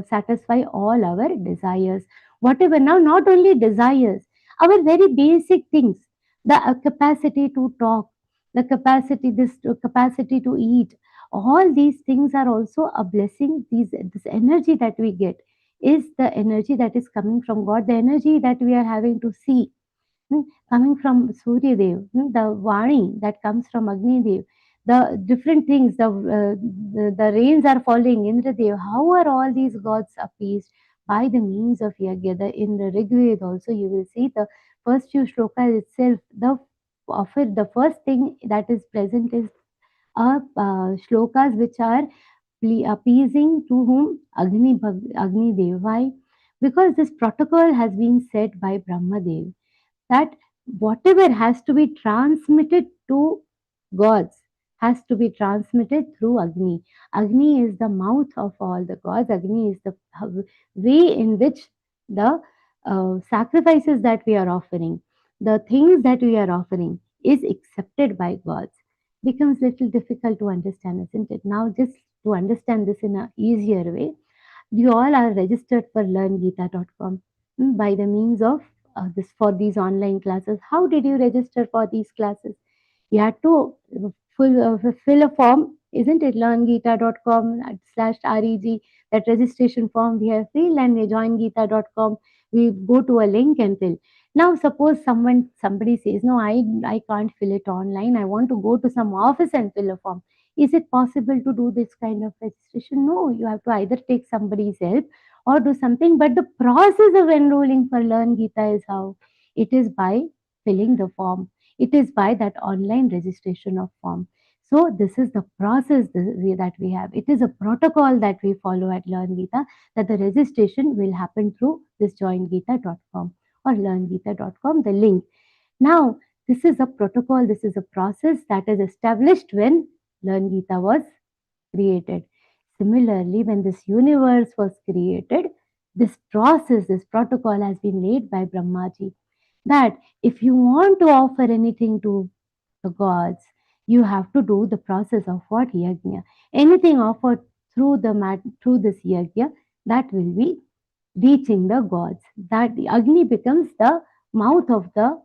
satisfy all our desires. Whatever, now not only desires, our very basic things, the capacity to talk, the capacity to eat, all these things are also a blessing. This energy that we get is the energy that is coming from God, the energy that we are having to see coming from Surya Dev, the Vani that comes from Agni Dev, the different things, the rains are falling, Indra Dev. How are all these gods appeased? By the means of Yagya. In the Rig Veda also you will see the first few shlokas itself, the offer, the first thing that is present is shlokas which are appeasing to whom? Agni Dev. Why? Because this protocol has been set by Brahma Dev, that whatever has to be transmitted to gods has to be transmitted through Agni. Agni is the mouth of all the gods. Agni is the way in which the sacrifices that we are offering, the things that we are offering, is accepted by gods. Becomes little difficult to understand, isn't it? Now, just to understand this in a easier way, you all are registered for learngeeta.com by the means of this for these online classes. How did you register for these classes? You had to fill a form, isn't it? Learngeeta.com/reg, that registration form we have filled, and we join geeta.com. We go to a link and fill. Now, suppose somebody says, no, I can't fill it online. I want to go to some office and fill a form. Is it possible to do this kind of registration? No, you have to either take somebody's help or do something. But the process of enrolling for Learn Geeta is how? It is by filling the form. It is by that online registration of form. So this is the process that we have. It is a protocol that we follow at Learngeeta, that the registration will happen through this joingeeta.com or learngeeta.com, the link. Now, this is a protocol, this is a process that is established when Learngeeta was created. Similarly, when this universe was created, this process, this protocol has been laid by Brahmaji, that if you want to offer anything to the gods, you have to do the process of what? Yagya. Anything offered through through this yagya, that will be reaching the gods. That Agni becomes the mouth of the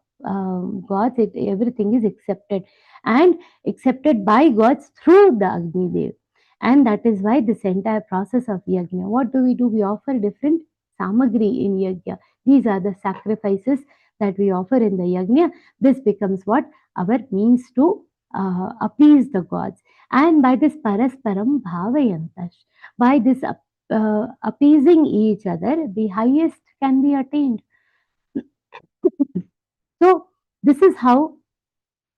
gods. Everything is accepted and accepted by gods through the Agni Dev. And that is why this entire process of yagya. What do? We offer different samagri in yagya. These are the sacrifices that we offer in the yagya. This becomes what? Our means to appease the gods. And by this parasparam bhavayantash, by this appeasing each other, the highest can be attained. So this is how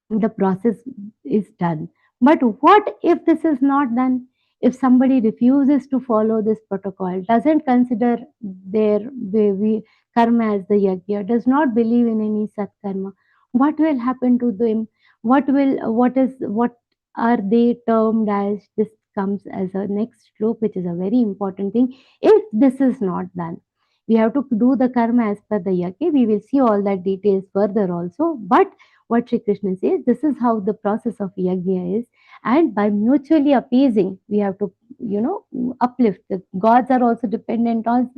the process is done. But what if this is not done? If somebody refuses to follow this protocol, doesn't consider their karma as the yagya, does not believe in any sat karma, what will happen to them? What are they termed as? This comes as a next slope, which is a very important thing. If this is not done, we have to do the karma as per the yagya. We will see all that details further also. But what Sri Krishna says, this is how the process of yagya is. And by mutually appeasing, we have to, uplift. The gods are also dependent on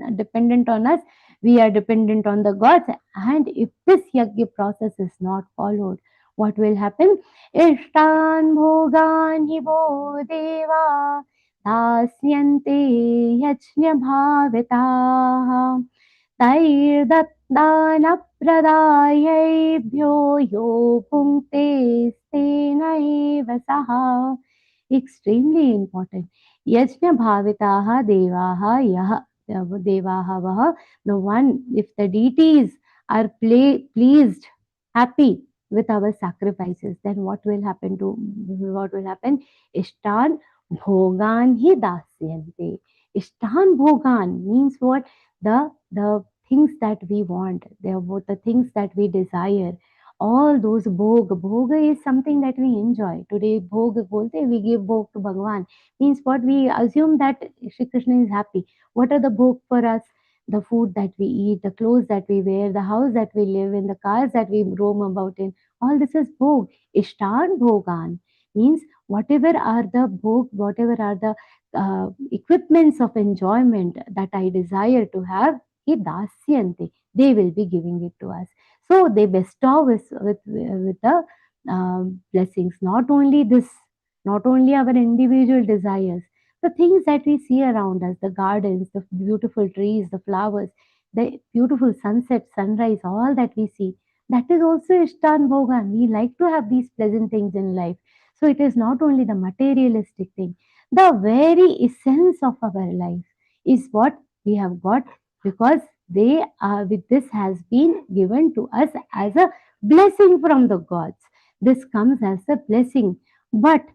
us. We are dependent on the gods. And if this yagya process is not followed, what will happen? Ishtan bhogan hivo deva dasyante yajna bhavitaha तैर्दत्तानप्रदायैभ्यो यो पुङ्क्ते तेनैव सः. Extremely important. Yajna bhavitaha devaha yah devaha vah, the one, if the deities are pleased, happy with our sacrifices, then what will happen? Ishtan bhogan hi dasyante. Ishtan bhogan means what? The things that we want, the things that we desire, all those bhoga is something that we enjoy. Today bhoga bolte, we give bhog to Bhagwan, means what? We assume that Shri Krishna is happy. What are the bhog for us? The food that we eat, the clothes that we wear, the house that we live in, the cars that we roam about in, all this is bhog. Ishtan bhogan means whatever are the bhog, whatever are the equipments of enjoyment that I desire to have, dasyante, they will be giving it to us. So they bestow with the blessings. Not only this, not only our individual desires, the things that we see around us, the gardens, the beautiful trees, the flowers, the beautiful sunset, sunrise, all that we see, that is also Ishtan Bhogan. We like to have these pleasant things in life. So it is not only the materialistic thing. The very essence of our life is what we have got, because they are, with this has been given to us as a blessing from the gods. This comes as a blessing. But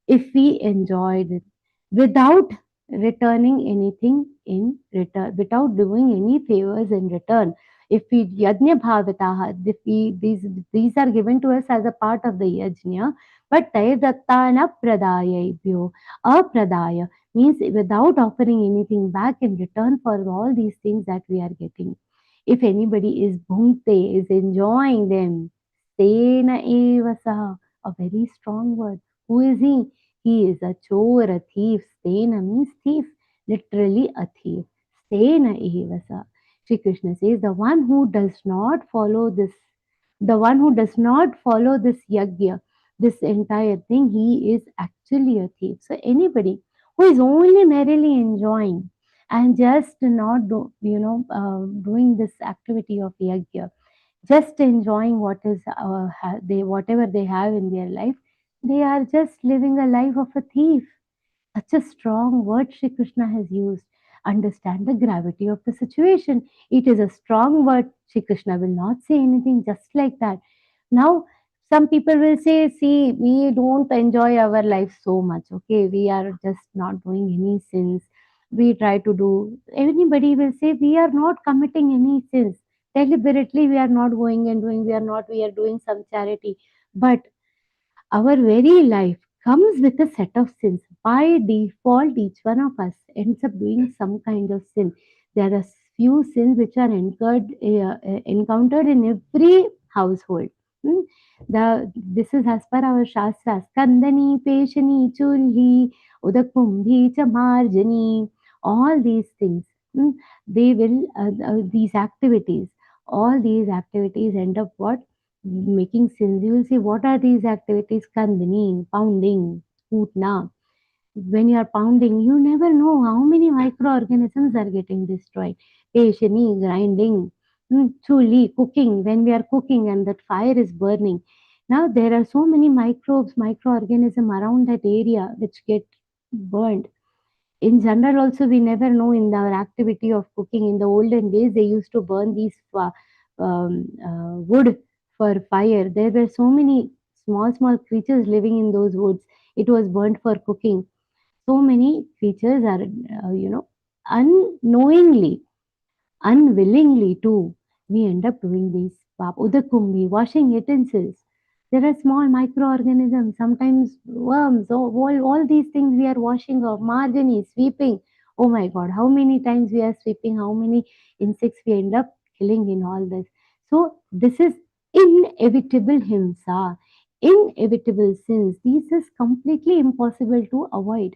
if we enjoyed it without returning anything in return, without doing any favors in return, if we yajna bhavataha, if we, these are given to us as a part of the yajna, but tayadattana pradayabhyo, apradaya means without offering anything back in return for all these things that we are getting. If anybody is bhunte, is enjoying them, tena eva saha, a very strong word. Who is he? He is a chor, a thief. Stena means thief, literally a thief. Stena eva saha. Shri Krishna says, the one who does not follow this, the one who does not follow this yagya, this entire thing, he is actually a thief. So anybody who is only merrily enjoying and just not doing this activity of yagya, just enjoying what is they whatever they have in their life, they are just living a life of a thief. Such a strong word Shri Krishna has used. Understand the gravity of the situation. It is a strong word. Shri Krishna will not say anything just like that. Now, some people will say, see, we don't enjoy our life so much. Okay, we are just not doing any sins. We try to do, anybody will say, we are not committing any sins. Deliberately, we are not going and doing, we are doing some charity. But our very life comes with a set of sins. By default, each one of us ends up doing some kind of sin. There are few sins which are encountered in every household. Hmm? This is as per our Shastras. Kandani, Peshani, Chulhi, Udakumbhi, Chamarjani. All these things, they will, these activities, all these activities end up what? Making sins. You will see what are these activities? Kandani, pounding, putna. When you are pounding, you never know how many microorganisms are getting destroyed. Peshani, grinding, chuli, cooking. When we are cooking and that fire is burning, now there are so many microbes, microorganisms around that area which get burned. In general also, we never know in our activity of cooking. In the olden days, they used to burn these wood for fire. There were so many small creatures living in those woods. It was burnt for cooking. So many creatures are unknowingly, unwillingly too, we end up doing these udakumbi, washing utensils. There are small microorganisms, sometimes worms, all these things we are washing off. Margini, sweeping. Oh my God, how many times we are sweeping, how many insects we end up killing in all this. So this is inevitable himsa, inevitable sins. This is completely impossible to avoid.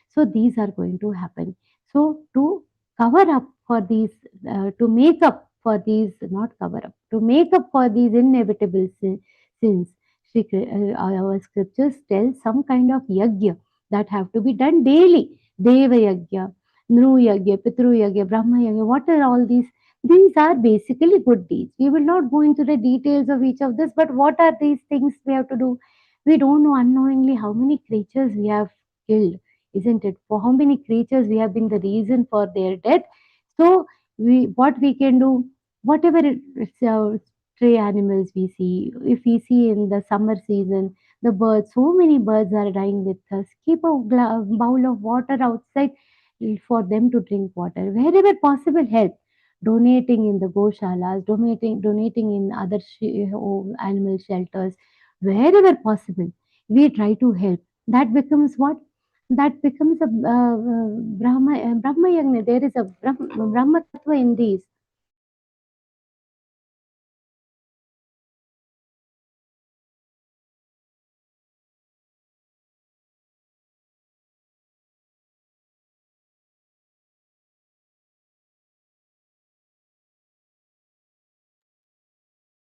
So these are going to happen. So to cover up for these, to make up for these, not cover up, to make up for these inevitable sins, our scriptures tell some kind of yagya that have to be done daily. Deva yagya, Nru yagya, Pitru yagya, Brahma yagya. What are all these? These are basically good deeds. We will not go into the details of each of this, but what are these things we have to do? We don't know unknowingly how many creatures we have killed, isn't it? For how many creatures we have been the reason for their death. So what we can do, whatever it's stray animals we see, if we see in the summer season, the birds, so many birds are dying with us. Keep a bowl of water outside for them to drink water. Wherever possible, help. Donating in the goshalas, donating in other animal shelters, wherever possible, we try to help. That becomes what? That becomes a Brahma Yagna. There is a Brahma Tattva in these.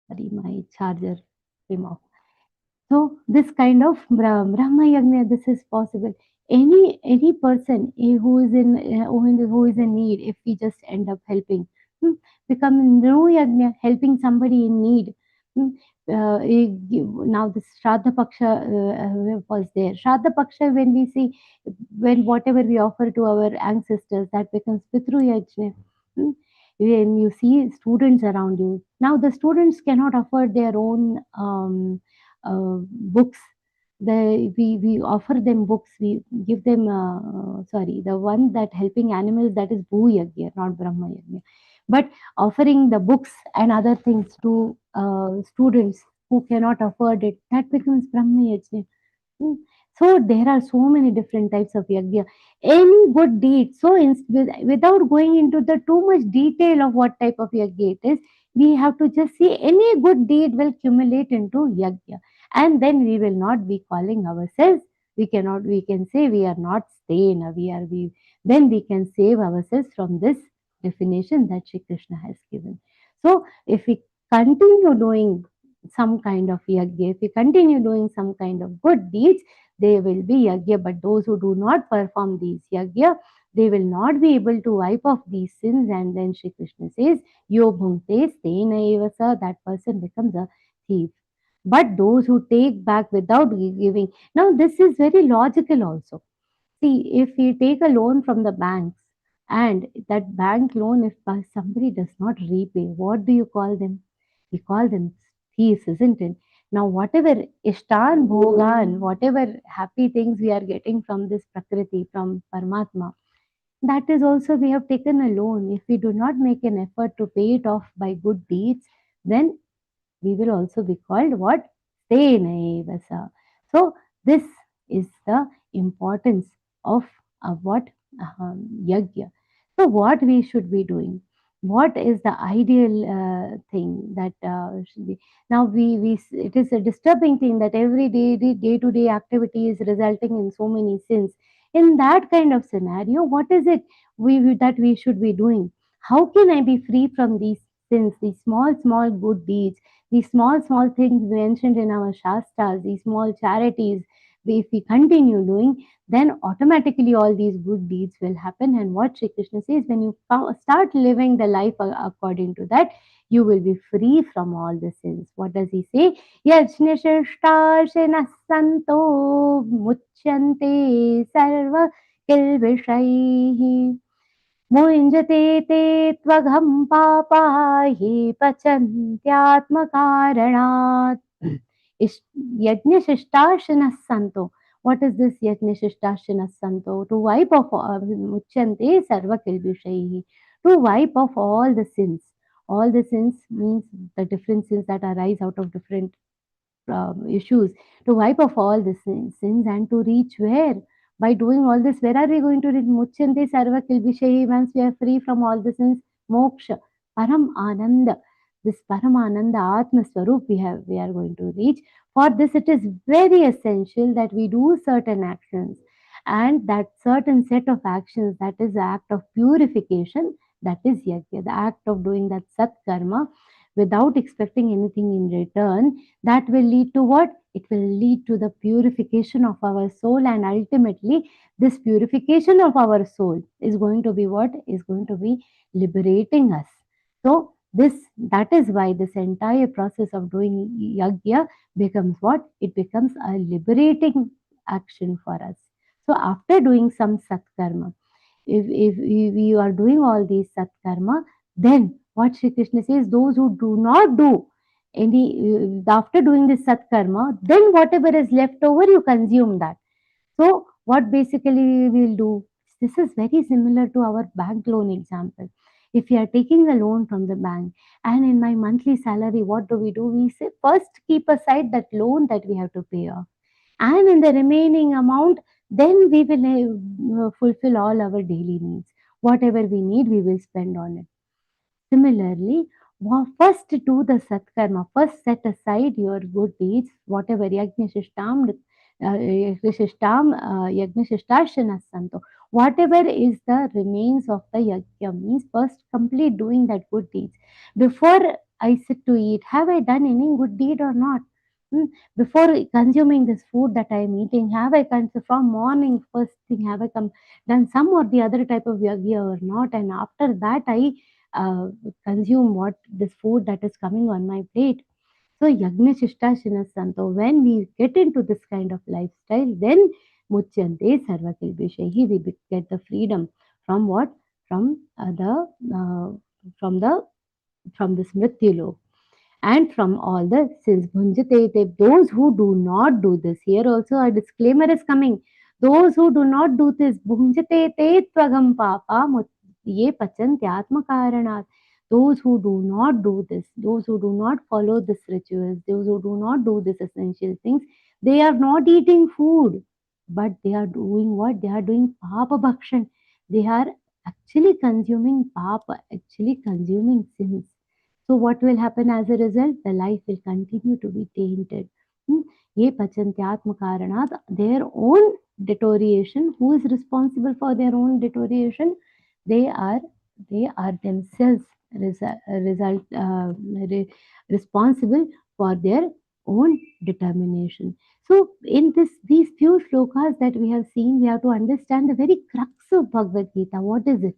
Sorry, my charger came off. So this kind of Brahma Yagna, this is possible. Any person who is in who is in need, if we just end up helping, become no Yagna, helping somebody in need. hmm, Now this Shraddha Paksha was there. Shraddha Paksha, when we see, when whatever we offer to our ancestors, that becomes Pitru Yajna. hmm. When you see students around you, now the students cannot afford their own books. We offer them books, we give them sorry, the one that helping animals, that is Bhu Yagya, not Brahma Yagya. But offering the books and other things to students who cannot afford it, that becomes Brahma Yajna. Hmm. So there are so many different types of yagya. Any good deed, so without going into the too much detail of what type of yagya it is, we have to just see any good deed will accumulate into yagya, and then we will not be calling ourselves. We cannot. We can say we are not staying. We are. We then we can save ourselves from this definition that Shri Krishna has given. So if we continue doing some kind of yagya, if we continue doing some kind of good deeds, they will be yagya. But those who do not perform these yagya, they will not be able to wipe off these sins. And then Shri Krishna says, Yo bhunte stena evasa, that person becomes a thief. But those who take back without giving, now this is very logical also. See, if we take a loan from the banks and that bank loan, if somebody does not repay, what do you call them? We call them thieves, isn't it? Now, whatever Ishtan Bhogan, whatever happy things we are getting from this Prakriti, from Paramatma, that is also we have taken a loan. If we do not make an effort to pay it off by good deeds, then we will also be called what? Stenevasa. So this is the importance of what? Yagya. So what we should be doing? What is the ideal thing that should be? Now it is a disturbing thing that every day to day activity is resulting in so many sins. In that kind of scenario, what is it that we should be doing? How can I be free from these sins, these small good deeds, these small things mentioned in our Shastras, these small charities? If we continue doing, then automatically all these good deeds will happen. And what Shri Krishna says, when you start living the life according to that, you will be free from all the sins. What does he say? Yajnashishtashinas santo muchyante sarva kilvishaihi मुञ्जते ते त्वघं पापा ये पचन्त्यात्मकारणात्. Yajnashishtashinas santo. What is this Yajnashishtashinas santo? To wipe off muchyante sarva kilbishaihi. To wipe off all the sins. All the sins means the different sins that arise out of different issues. To wipe off all the sins and to reach where? By doing all this, where are we going to reach? Muchyante sarva kilbishayi. Once we are free from all the sins, moksha, param ananda. This param ananda, atma swarup we are going to reach. For this, it is very essential that we do certain actions, and that certain set of actions, that is the act of purification, that is yagya, the act of doing that sat karma without expecting anything in return. That will lead to what? It will lead to the purification of our soul, and ultimately this purification of our soul is going to be what? Is going to be liberating us. So that is why this entire process of doing yagya becomes what? It becomes a liberating action for us. So after doing some satkarma, if you are doing all these satkarma, then what Shri Krishna says, those who do not do any, after doing this satkarma, then whatever is left over, you consume that. So what basically we will do? This is very similar to our bank loan example. If you are taking a loan from the bank, and in my monthly salary, what do? We say, first keep aside that loan that we have to pay off, and in the remaining amount, then we will fulfill all our daily needs. Whatever we need, we will spend on it. Similarly, first do the satkarma, first set aside your good deeds, whatever Yagnashishtashanas santo, whatever is the remains of the yajna, means first complete doing that good deeds. Before I sit to eat, have I done any good deed or not? Before consuming this food that I am eating, have I from morning first thing, have I done some or the other type of yajna or not? And after that, I uh, consume what this food that is coming on my plate. So Yagna Shishtashinas Santo, when we get into this kind of lifestyle, then Muchyante Sarva Kilbishehi, we get the freedom from what? From the Smrityulok. and from all the sins. Bhunjate te, those who do not do this, here also a disclaimer is coming. Those who do not do this, bhunjate te tvagam papa ye pachantyatma karanat. Those who do not do this, those who do not follow this rituals, those who do not do this essential things, they are not eating food, but they are doing what? They are doing papa bhakshan. They are actually consuming papa, actually consuming sins. So what will happen as a result? The life will continue to be tainted. Ye pachantyatma karanat, their own deterioration. Who is responsible for their own deterioration? They are themselves responsible for their own determination. So in these few shlokas that we have seen, we have to understand the very crux of Bhagavad Gita. What is it?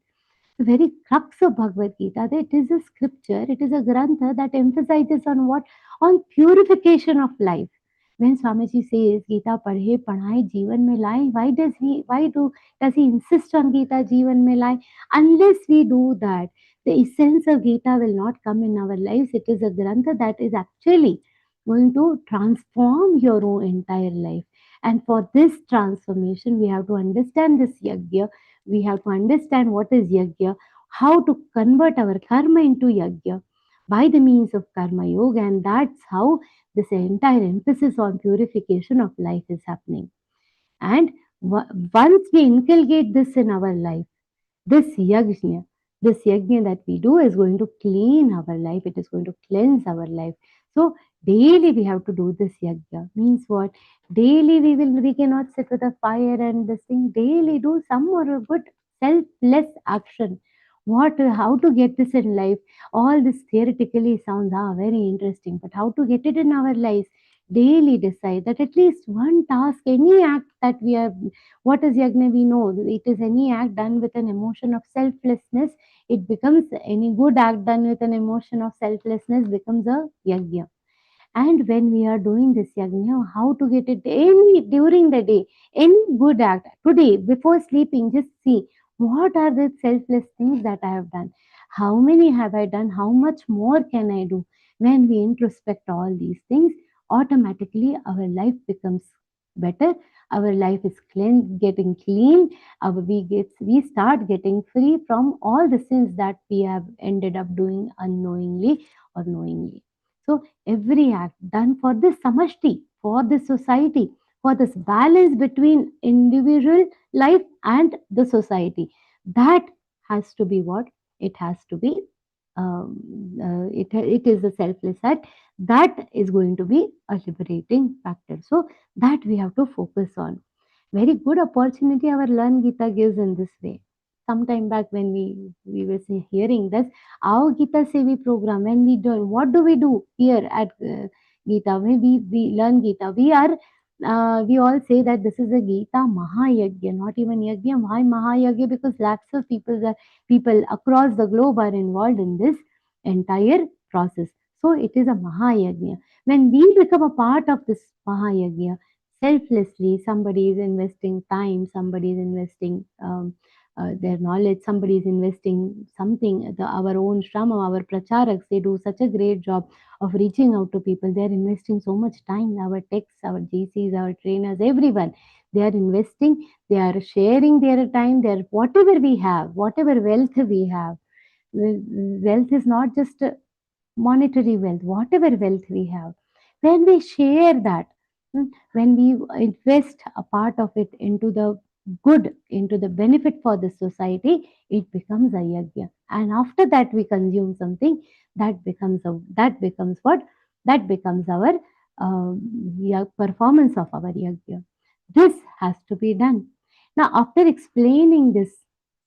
The very crux of Bhagavad Gita, that it is a scripture, it is a grantha that emphasizes on what? On purification of life. When Swamiji says Gita padhe padhai jeevan mein lai, does he insist on Gita jeevan mein lai? Unless we do that, the essence of Gita will not come in our lives. It is a grantha that is actually going to transform your own entire life. And for this transformation, we have to understand this yagya. We have to understand what is yagya, how to convert our karma into yagya by the means of karma yoga, and that's how this entire emphasis on purification of life is happening. And once we inculcate this in our life, this yajna that we do is going to clean our life, it is going to cleanse our life. So daily we have to do this yajna. Means what? Daily we cannot sit with a fire and this thing. Daily do some more good selfless action. How to get this in life? All this theoretically sounds very interesting, but how to get it in our lives? Daily decide that at least one task, any act that we are. What is yajna? We know it is any act done with an emotion of selflessness. It becomes any good act done with an emotion of selflessness becomes a yajna. And when we are doing this yajna, how to get it during the day, any good act today before sleeping, just see what are the selfless things that I have done. How many have I done? How much more can I do? When we introspect all these things, automatically our life becomes better. Our life is getting clean. We start getting free from all the sins that we have ended up doing unknowingly or knowingly. So every act done for this samashti, for this society, for this balance between individual life and the society, that has to be what? It has to be, it is a selfless act that is going to be a liberating factor. So that we have to focus on. Very good opportunity our Learngeeta gives in this way. Sometime back when we were hearing this, our Gita Sevi program, when we do, what do we do here at Gita? When we learn Gita, we all say that this is a Gita Mahayagya, not even Yagya, why Mahayagya? Because lakhs of people across the globe are involved in this entire process. So it is a Mahayagya. When we become a part of this Mahayagya, selflessly, somebody is investing time, somebody is investing their knowledge, somebody is investing something, our own shrama, our pracharaks, they do such a great job of reaching out to people. They are investing so much time, our techs, our GCs, our trainers, everyone. They are investing, they are sharing their time, whatever we have, whatever wealth we have. Wealth is not just monetary wealth, whatever wealth we have. When we share that, when we invest a part of it into the good, into the benefit for the society, it becomes a yagya. And after that we consume something, that becomes what? That becomes our performance of our yagya. This has to be done. Now after explaining this,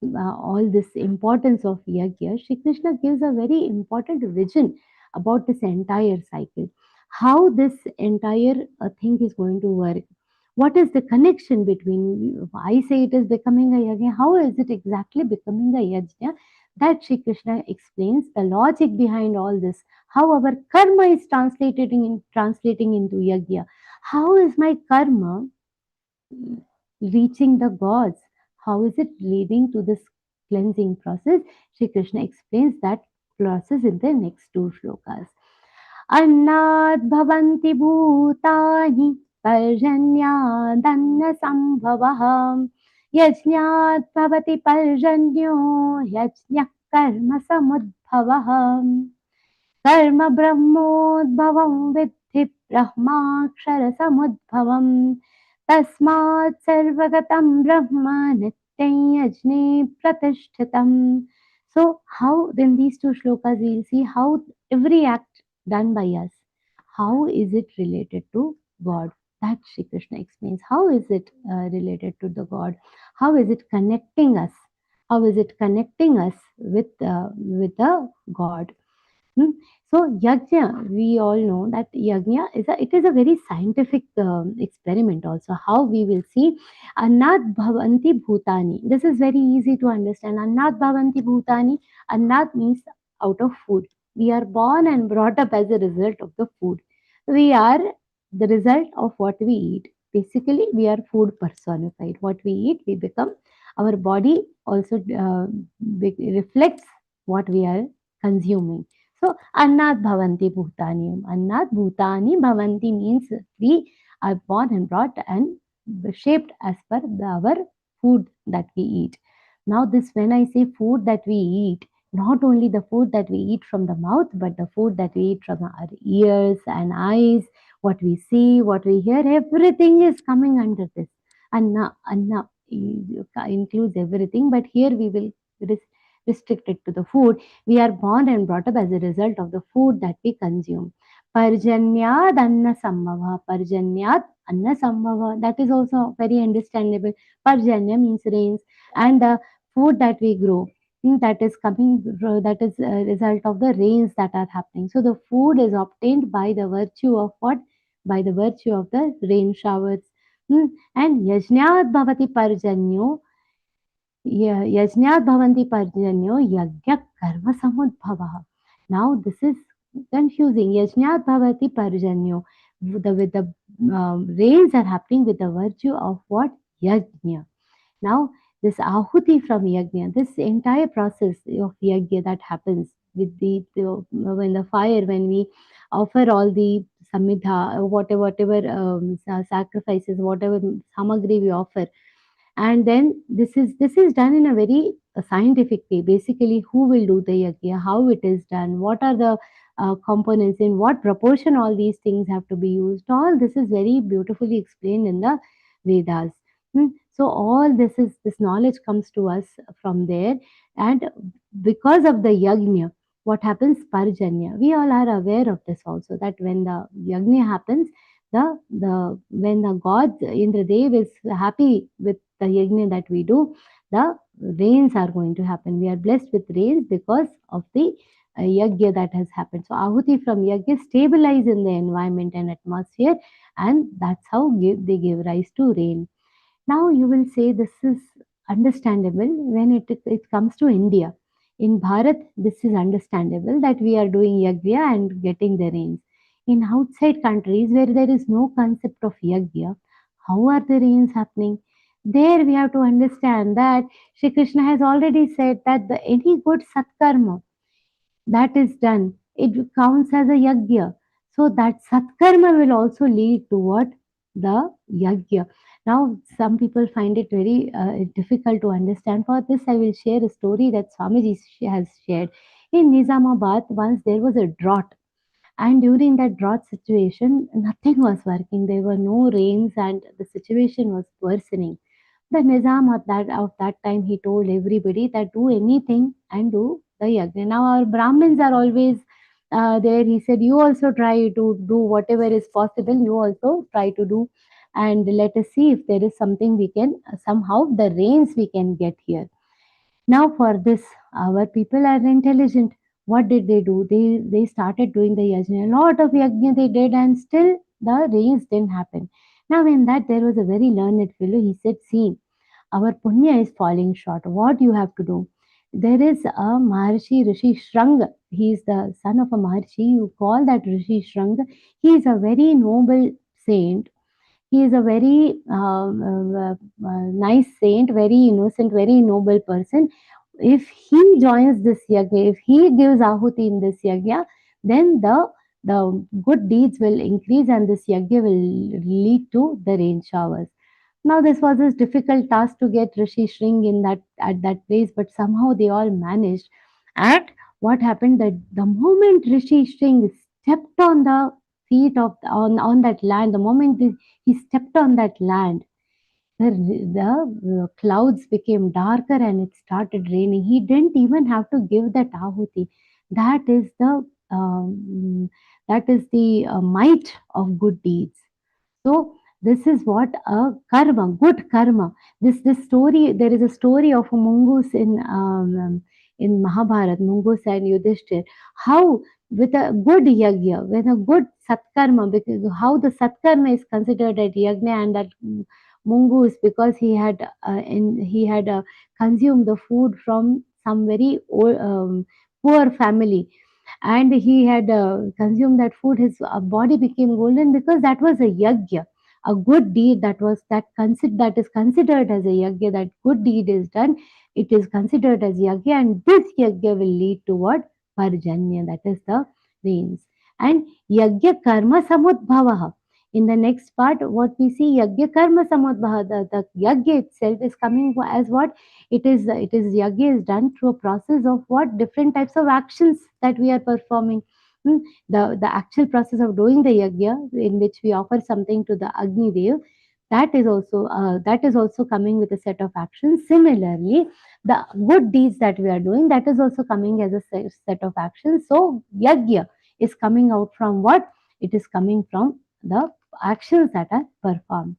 all this importance of yagya, Shri Krishna gives a very important vision about this entire cycle, how this entire thing is going to work. What is the connection between, I say it is becoming a yajna, how is it exactly becoming a yajna? That Shri Krishna explains the logic behind all this, how our karma is translating into yajna. How is my karma reaching the gods? How is it leading to this cleansing process? Shri Krishna explains that process in the next two shlokas. अन्नाद् भवन्ति भूतानि पर्जन्यादन्न सम्भवः यज्ञात् भवति पर्जन्यो यज्ञः कर्म समुद्भवः कर्म ब्रह्मोद्भवं विद्धि ब्रह्माक्षरसमुद्भवम् तस्मात् सर्वगतं ब्रह्म नित्यं यज्ञे प्रतिष्ठितम्. So how, in these two shlokas we will see how every act done by us, how is it related to God? That Shri Krishna explains. How is it related to the God? How is it connecting us? How is it connecting us with the God? So Yagya, we all know that Yagya is a very scientific experiment also. How we will see Annat Bhavanti Bhutani. This is very easy to understand. Annat Bhavanti Bhutani. Annat means out of food. We are born and brought up as a result of the food. We are the result of what we eat. Basically, we are food personified. What we eat, we become. Our body also reflects what we are consuming. So, Annat Bhavanti Bhutani. Annat Bhutani Bhavanti means we are born and brought and shaped as per our food that we eat. Now, this, when I say food that we eat, not only the food that we eat from the mouth, but the food that we eat from our ears and eyes, what we see, what we hear, everything is coming under this. Anna includes everything, but here we will restrict it to the food. We are born and brought up as a result of the food that we consume. Parjanyad anna sambhava. Parjanyad anna sambhava. That is also very understandable. Parjanya means rains, and the food that we grow, that is coming, that is a result of the rains that are happening. So the food is obtained by the virtue of what? By the virtue of the rain showers. And yajnat bhavati parjanyo. Yajnat bhavanti parjanyo yagya karma samudbhava. Now this is confusing. Yajnat bhavati parjanyo. With the rains are happening with the virtue of what? Yajna. Now this ahuti from yajna, this entire process of yajna that happens with when the fire, when we offer all the samidha, whatever sacrifices, whatever samagri we offer, and then this is done in a very scientific way. Basically, who will do the yajna, how it is done, what are the components, in what proportion all these things have to be used, all this is very beautifully explained in the Vedas. So all this knowledge comes to us from there, and because of the yajna, what happens? Parjanya, we all are aware of this also, that when the yajna happens, the when the god Indradev is happy with the yajna that we do, the rains are going to happen. We are blessed with rains because of the yajna that has happened. So ahuti from yajna stabilize in the environment and atmosphere, and that's how they give rise to rain. Now you will say this is understandable when it comes to India. In Bharat, this is understandable that we are doing yajna and getting the rains. In outside countries where there is no concept of yajna, how are the rains happening? There we have to understand that Shri Krishna has already said that any good satkarma that is done, it counts as a yajna. So that satkarma will also lead to what? The yajna. Now, some people find it very difficult to understand. For this, I will share a story that Swamiji has shared. In Nizamabad, once there was a drought, and during that drought situation, nothing was working. There were no rains, and the situation was worsening. The Nizam of that time, he told everybody that do anything and do the yajna. Now our Brahmins are always there. He said, you also try to do whatever is possible. You also try to do, and let us see if there is something we can somehow the rains we can get here. Now for this, our people are intelligent. What did they do? They started doing the yajna. A lot of yajna they did, and still the rains didn't happen. Now in that there was a very learned fellow. He said, see, our punya is falling short. What you have to do? There is a Maharshi Rishi Shranga. He is the son of a Maharshi. You call that Rishi Shranga. He is a very noble saint. He is a very nice saint, very innocent, very noble person. If he joins this yajna, if he gives ahuti in this yajna, then the the good deeds will increase, and this yagya will lead to the rain showers. Now this was a difficult task to get Rishi Shring in that at that place, but somehow they all managed. And what happened, that the moment Rishi Shring stepped on the feet of on that land, the moment he stepped on that land, the clouds became darker and it started raining. He didn't even have to give that ahuti. That is the might of good deeds. So this is what a karma, good karma. This story, there is a story of a mongoose in Mahabharat, mongoose and Yudhishthir. How with a good yagya, with a good satkarma, because how the satkarma is considered at yagna, and that mongoose, because he had consumed the food from some very old, poor family, and he had consumed that food, his body became golden, because that was a yagya, a good deed that is considered as a yagya. That good deed is done, it is considered as yagya, and this yagya will lead to what? Parjanya, that is the rains. And yagya karma samudbhava. In the next part, what we see, yagya karma samudbhava, the yagya itself is coming as what? It is yagya is done through a process of what? Different types of actions that we are performing. The actual process of doing the yagya, in which we offer something to the Agni Dev, that is also coming with a set of actions. Similarly, the good deeds that we are doing, that is also coming as a set of actions. So yagya is coming out from what? It is coming from the actions that are performed.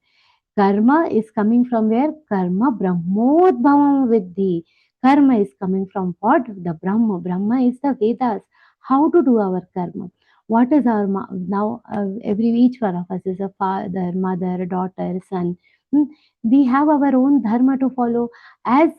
Karma is coming from where? Karma Brahmodbhavam Vidhi. Karma is coming from what? The Brahma. Brahma is the Vedas. How to do our karma? What is our now? Each one of us is a father, mother, daughter, son. We have our own dharma to follow. As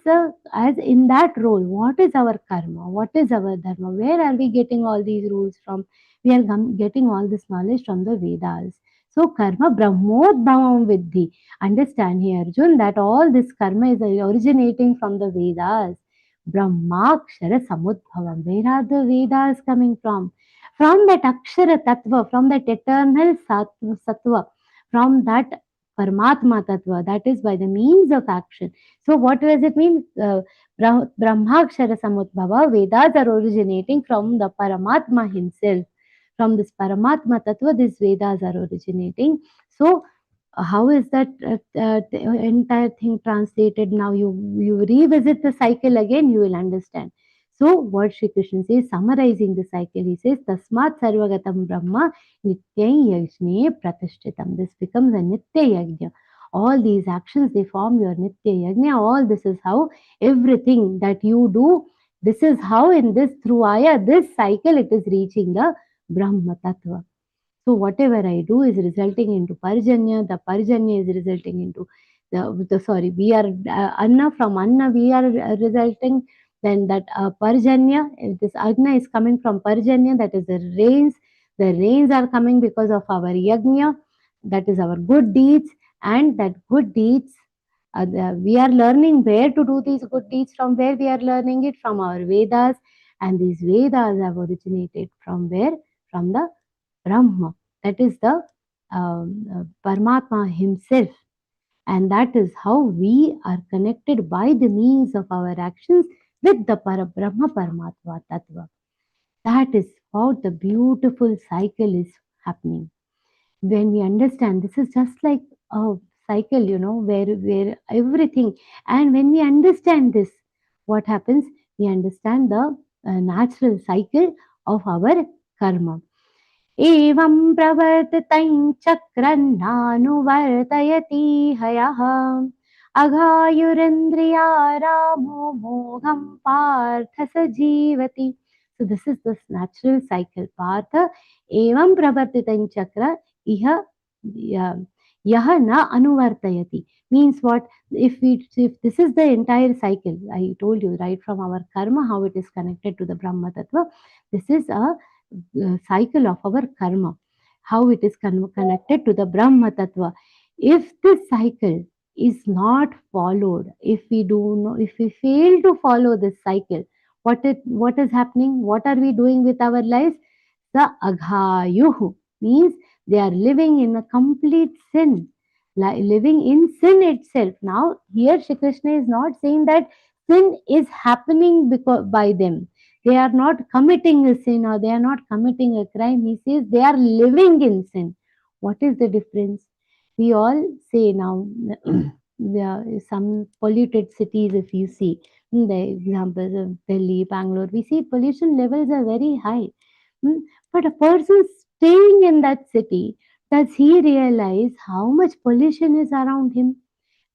in that role, what is our karma? What is our dharma? Where are we getting all these rules from? We are getting all this knowledge from the Vedas. So karma Brahmodbhavam Vidhi. Understand here, Arjun, that all this karma is originating from the Vedas. Brahmakshara Samudbhavam. Where are the Vedas coming from? From that Akshara Tattva, from that eternal Sattva, from that Paramatma Tattva, that is by the means of action. So, what does it mean? Brahmakshara Samudbhava, Vedas are originating from the Paramatma himself. From this Paramatma Tattva, these Vedas are originating. So, how is that entire thing translated? Now you revisit the cycle again, you will understand. So what Shri Krishna says, summarizing the cycle, he says, Tasmat Sarvagatam Brahma Nityai Yajne Pratishtitam. This becomes a Nitya Yajna. All these actions, they form your Nitya Yajna. All this is how everything that you do, this is how in this through Aya, this cycle, it is reaching the Brahma Tattva. So whatever I do is resulting into Parjanya. The Parjanya is resulting into we are Anna, from Anna we are resulting. Then that Parjanya, this Agna is coming from Parjanya, that is the rains. The rains are coming because of our Yagnya, that is our good deeds. And that good deeds, we are learning where to do these good deeds. From where we are learning it? From our Vedas. And these Vedas have originated from where? From the Brahma, that is the Paramatma himself. And that is how we are connected by the means of our actions with the Brahma Paramatma Tattva. That is how the beautiful cycle is happening. When we understand, this is just like a cycle, where everything, and when we understand this, what happens? We understand the natural cycle of our karma. एवं प्रवर्तितं चक्रन्नानुवर्तयति हयः अघायुरिन्द्रियारामो मोघं पार्थ स जीवति. So this is this natural cycle. Partha evam pravartitam chakra iha yaha na anuvartayati. Means what? If this is the entire cycle, I told you right from our karma how it is connected to the Brahma Tattva. This is a cycle of our karma, how it is connected to the Brahma Tattva. If this cycle is not followed, if we fail to follow this cycle, what is happening? What are we doing with our lives? Sa aghayuh means they are living in a complete sin, living in sin itself. Now, here Shri Krishna is not saying that sin is happening because by them. They are not committing a sin or they are not committing a crime. He says they are living in sin. What is the difference? We all say now, there are some polluted cities, if you see, the examples of Delhi, Bangalore, we see pollution levels are very high. Hmm, but a person staying in that city, does he realize how much pollution is around him?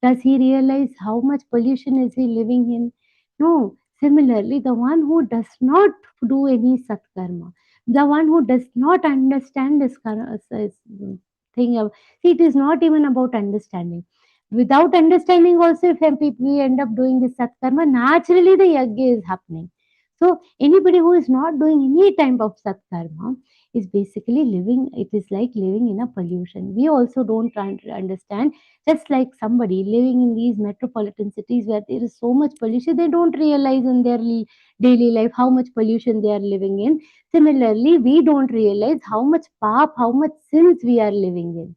Does he realize how much pollution is he living in? No. Similarly, the one who does not do any satkarma, the one who does not understand this thing, see, it is not even about understanding. Without understanding, also, if we end up doing this satkarma, naturally the yagya is happening. So, anybody who is not doing any type of satkarma is basically living, it is like living in a pollution. We also don't try to understand, just like somebody living in these metropolitan cities where there is so much pollution, they don't realize in their daily life how much pollution they are living in. Similarly, we don't realize how much pap, how much sins we are living in.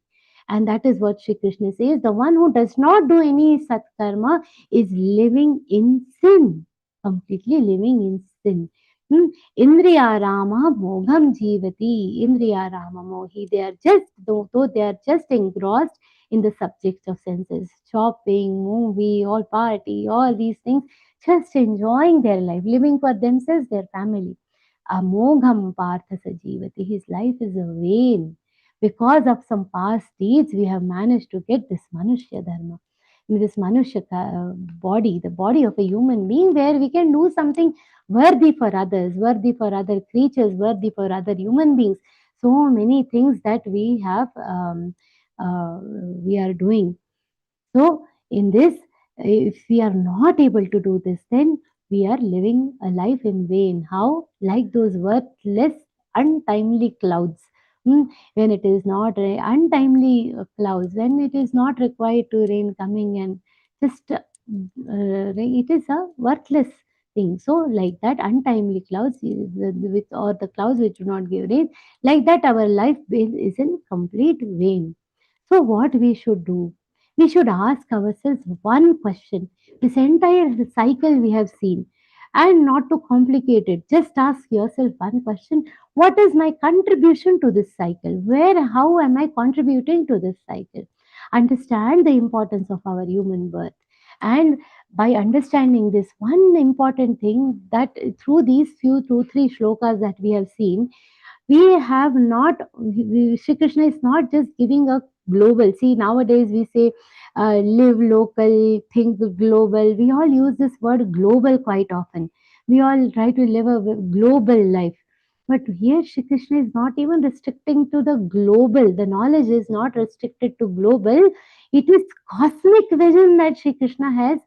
And that is what Shri Krishna says. The one who does not do any satkarma is living in sin, completely living in sin. Hmm. Indriya Rama Mogham Jivati. Indriya Rama Mohi. They are just, though they are just engrossed in the subjects of senses, shopping, movie, all party, all these things, just enjoying their life, living for themselves, their family. Amogham Partha Sajivati. His life is a vain. Because of some past deeds, we have managed to get this Manushya Dharma, this Manushya body, the body of a human being, where we can do something worthy for others, worthy for other creatures, worthy for other human beings. So many things that we are doing. So, in this, if we are not able to do this, then we are living a life in vain. How? Like those worthless, untimely clouds. Hmm, when it is not untimely clouds, when it is not required to rain coming and just it is a worthless thing. So, like that, untimely clouds with or the clouds which do not give rain, like that, our life is in complete vain. So, what we should do? We should ask ourselves one question. This entire cycle we have seen, and not to complicate it, just ask yourself one question: what is my contribution to this cycle? Where, how am I contributing to this cycle? Understand the importance of our human birth. And by understanding this one important thing, that through these few 2 3 shlokas that we have seen, we have not Shri Krishna is not just giving a global. See, nowadays we say live local, think global. We all use this word global quite often. We all try to live a global life, but here Shri Krishna is not even restricting to the global. The knowledge is not restricted to global. It is cosmic vision that Shri Krishna has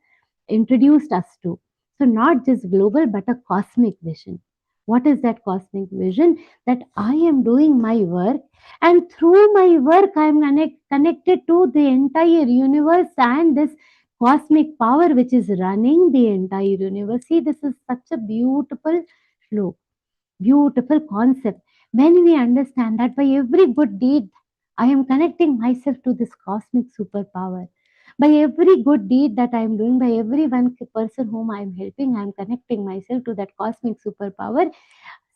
introduced us to. So not just global, but a cosmic vision. What is that cosmic vision? That I am doing my work, and through my work I am connected to the entire universe and this cosmic power which is running the entire universe. See, this is such a beautiful slope, beautiful concept. When we understand that by every good deed I am connecting myself to this cosmic superpower, by every good deed that I am doing, by every one person whom I am helping, I am connecting myself to that cosmic superpower.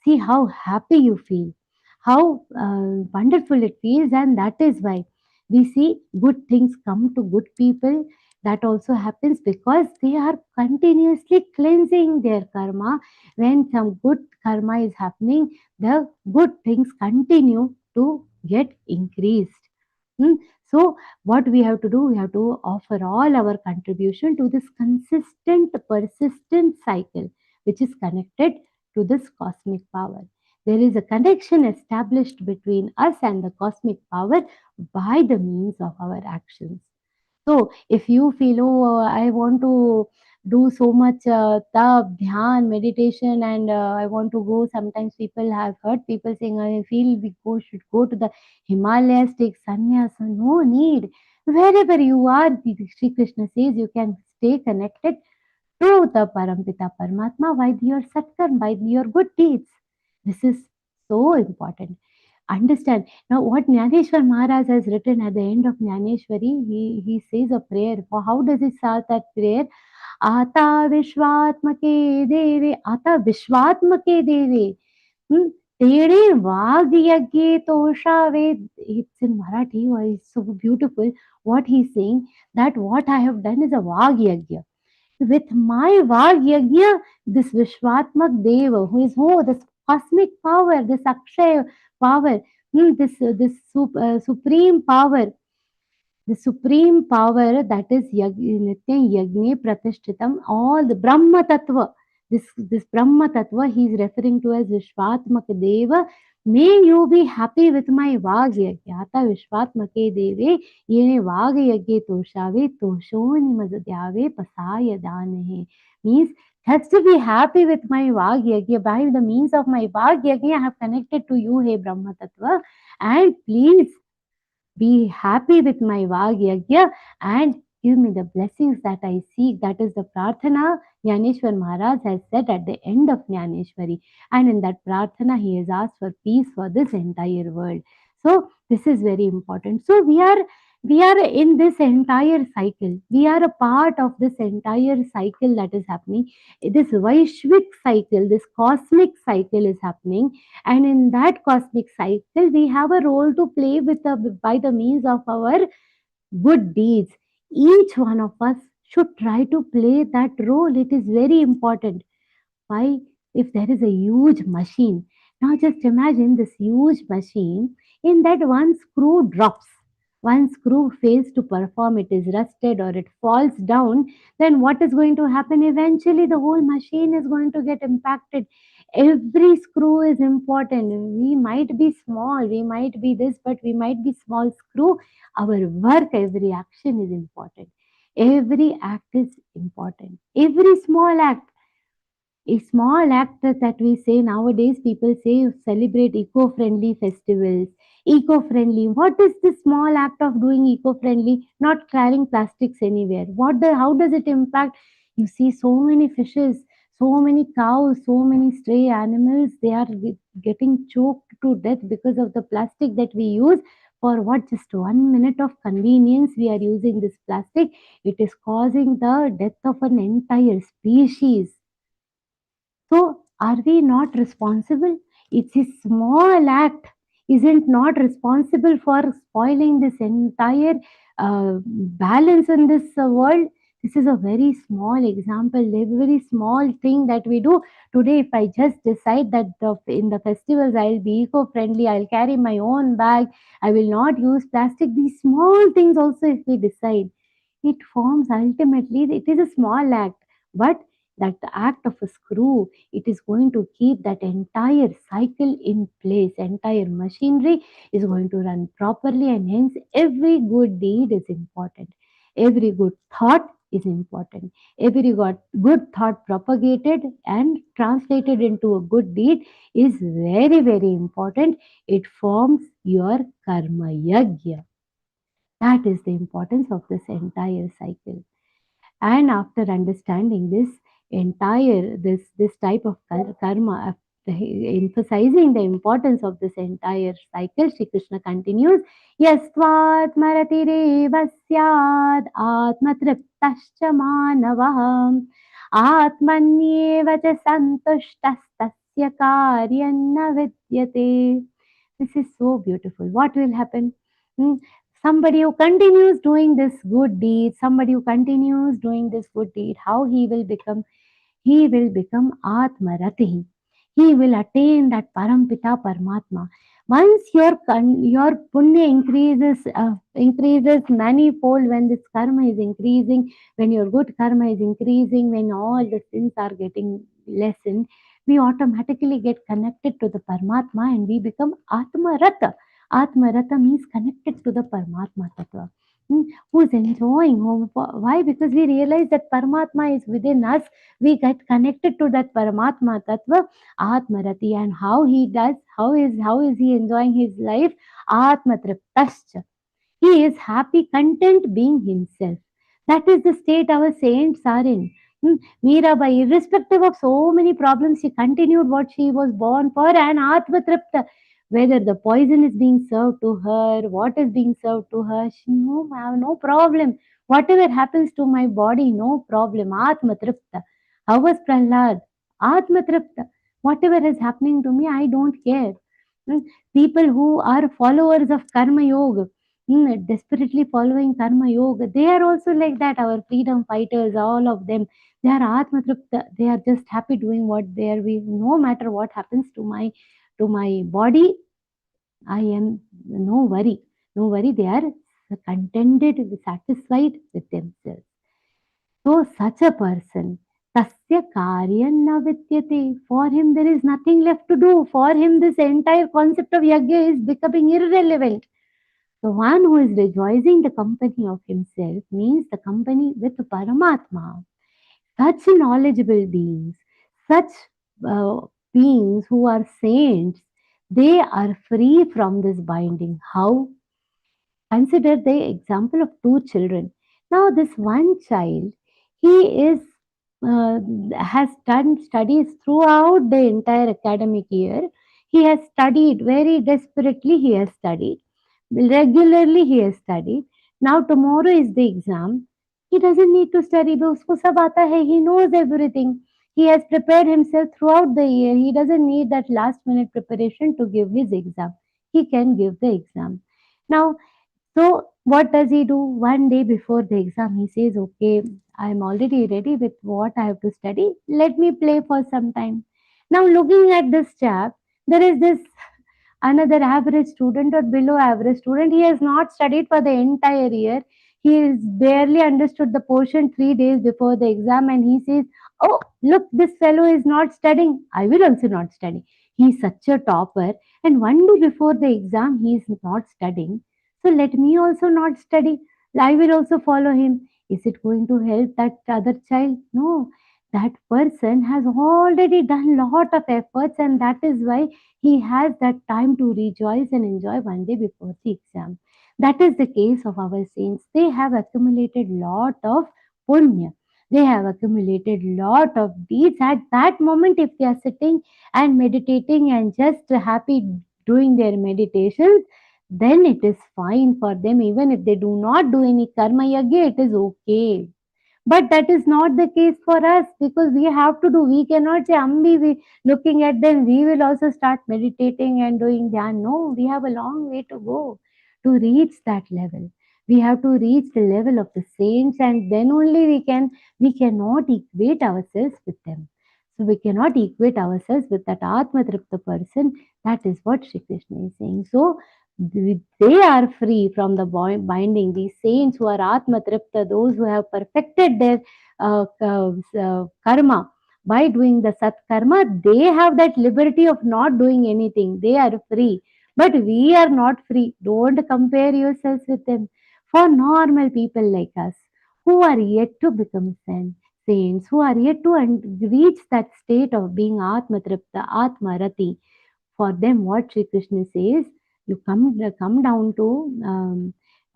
See how happy you feel, how wonderful it feels. And that is why we see good things come to good people. That also happens because they are continuously cleansing their karma. When some good karma is happening, the good things continue to get increased. Hmm. So, what we have to do, we have to offer all our contribution to this consistent, persistent cycle, which is connected to this cosmic power. There is a connection established between us and the cosmic power by the means of our actions. So, if you feel, oh, I want to do so much tap, dhyan, meditation, and I want to go. Sometimes people have heard people saying, I feel should go to the Himalayas, take sannyas. No need. Wherever you are, Sri Krishna says you can stay connected to the Parampita Paramatma by your satkar, by your good deeds. This is So important. Understand. Now, what Jnaneshwar Maharaj has written at the end of Jnaneshwari, he says a prayer. For how does he start that prayer? Ata Vishwatmake Deve, Ata Vishwatmake Deve. Hmm? Tere Vag Yagye Tosha Ved. It's in Marathi, oh, it's so beautiful what he's saying, that what I have done is a Vag Yagya. With my Vag Yagya, this Vishwatmak Deva, who is this cosmic power, this Akshay power, this supreme power, the supreme power, that is Nitya Yagne Pratishtitam, all the Brahma Tattva. This Brahma Tattva he is referring to as Vishwatmaka Deva. May you be happy with my Vagyagya. Ata Vishwatmake Deve, Yene Vagyagye Toshave, Toshoni Mazadyave, Pasaya Danehe. Means, has to be happy with my Vagyagya. By the means of my Vagyagya, I have connected to you, hey Brahma Tattva. And please, be happy with my Vagyagya and give me the blessings that I seek. That is the Prarthana Jnaneshwar Maharaj has said at the end of Jnaneshwari. And in that Prarthana, he has asked for peace for this entire world. So this is very important. So we are in this entire cycle. We are a part of this entire cycle that is happening. This Vaishvik cycle, this cosmic cycle is happening, and in that cosmic cycle we have a role to play with by the means of our good deeds. Each one of us should try to play that role. It is very important. Why? If there is a huge machine, now just imagine this huge machine, in that one screw drops, one screw fails to perform, it is rusted or it falls down, then what is going to happen? Eventually the whole machine is going to get impacted. Every screw is important. We might be small, we might be this, but we might be small screw. Our work, every action is important. Every act is important. Every small act, a small act that we say nowadays, people say celebrate eco-friendly festivals. Eco-friendly. What is the small act of doing eco-friendly? Not carrying plastics anywhere. How does it impact? You see so many fishes, so many cows, so many stray animals, they are getting choked to death because of the plastic that we use. For what? Just 1 minute of convenience, we are using this plastic. It is causing the death of an entire species. So, are we not responsible? It's a small act. Isn't not responsible for spoiling this entire balance in this world? This is a very small example, a very small thing that we do today. If I just decide that in the festivals I'll be eco-friendly, I'll carry my own bag, I will not use plastic. These small things also, if we decide, it forms ultimately, it is a small act, but that the act of a screw, it is going to keep that entire cycle in place. Entire machinery is going to run properly, and hence every good deed is important. Every good thought is important. Every good thought propagated and translated into a good deed is very, very important. It forms your karma yagya. That is the importance of this entire cycle. And after understanding this entire this type of karma, emphasizing the importance of this entire cycle, Shri Krishna continues, Yastvat maratirev syad atmatriptascha manavah atmanyeva cha santushtastasya karyam na vidyate. This is so beautiful. What will happen? Hmm, somebody who continues doing this good deed, somebody who continues doing this good deed, how he will become? He will become Atmarati. He will attain that Parampita Paramatma. Once your punya increases manifold, when this karma is increasing, when your good karma is increasing, when all the sins are getting lessened, we automatically get connected to the Paramatma and we become Atmarata. Atmarata means connected to the Paramatma Tattva. Who's enjoying? Why? Because we realize that Paramatma is within us. We get connected to that Paramatma Tattva, Atmarati. And how he does, how is he enjoying his life? Atmatriptascha. He is happy, content being himself. That is the state our saints are in. Mirabai, irrespective of so many problems, she continued what she was born for, and Atma Tripta. Whether the poison is being served to her, what is being served to her, she no problem. Whatever happens to my body, no problem. Atma Tripta. How was Prahlad? Atma Tripta. Whatever is happening to me, I don't care. Hmm, People who are followers of Karma Yoga, desperately following Karma Yoga, they are also like that. Our freedom fighters, all of them, they are Atma Tripta. They are just happy doing what they are doing. No matter what happens to my body, I am no worry. No worry. They are contented, satisfied with themselves. So such a person, tasya karyam na vidyate. For him, there is nothing left to do. For him, this entire concept of yagya is becoming irrelevant. So one who is rejoicing the company of himself means the company with Paramatma. Such knowledgeable beings, such uh, beings who are saints, they are free from this binding. How? Consider the example of two children. Now, this one child, he is has done studies throughout the entire academic year. He has studied very desperately. He has studied regularly. He has studied. Now, tomorrow is the exam. He doesn't need to study. उसको सब आता है. He knows everything. He has prepared himself throughout the year. He doesn't need that last minute preparation to give his exam. He can give the exam. Now, so what does he do? One day before the exam, he says, okay, I'm already ready with what I have to study. Let me play for some time. Now, looking at this chap, there is this another average student or below average student. He has not studied for the entire year. He has barely understood the portion 3 days before the exam, and he says, oh, look, this fellow is not studying. I will also not study. He is such a topper, and one day before the exam, he is not studying. So let me also not study. I will also follow him. Is it going to help that other child? No. That person has already done lot of efforts, and that is why he has that time to rejoice and enjoy one day before the exam. That is the case of our saints. They have accumulated lot of punya. They have accumulated lot of deeds. At that moment, if they are sitting and meditating and just happy doing their meditations, then it is fine for them. Even if they do not do any karma yagya, it is okay. But that is not the case for us, because we have to do. We cannot say, Ambi, we looking at them, we will also start meditating and doing dhyan. No, we have a long way to go to reach that level. We have to reach the level of the saints, and then only we cannot equate ourselves with them. So we cannot equate ourselves with that Atma Tripta person. That is what Shri Krishna is saying. So they are free from the binding. These saints who are Atma Tripta, those who have perfected their karma by doing the Sat Karma, they have that liberty of not doing anything. They are free. But we are not free. Don't compare yourselves with them. For normal people like us, who are yet to become saints, who are yet to reach that state of being Atma Tripta, Atma Rati, for them, what Sri Krishna says, you come down to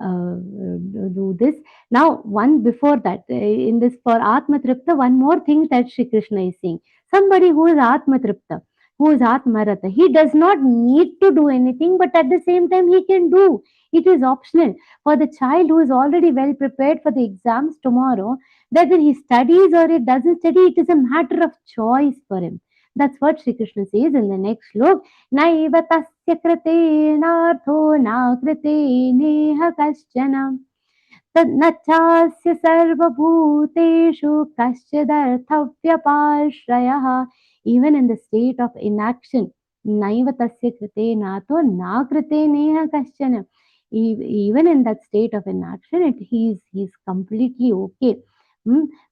do this. Now, one before that, in this for Atma Tripta, one more thing that Sri Krishna is saying. Somebody who is Atma Tripta, who is Atma Rata, he does not need to do anything, but at the same time, he can do. It is optional. For the child who is already well prepared for the exams tomorrow, whether he studies or he doesn't study, it is a matter of choice for him. That's what Sri Krishna says in the next slok. Naiva tasya kritenartho na kriteneha kaschana तन्नच्छास्य सर्वभूतेषु कश्चिदर्थव्यपाश्रयः. Even in the state of inaction, naiva tasya krite nato na krite neha kaschana. Even in that state of inaction, he's completely okay.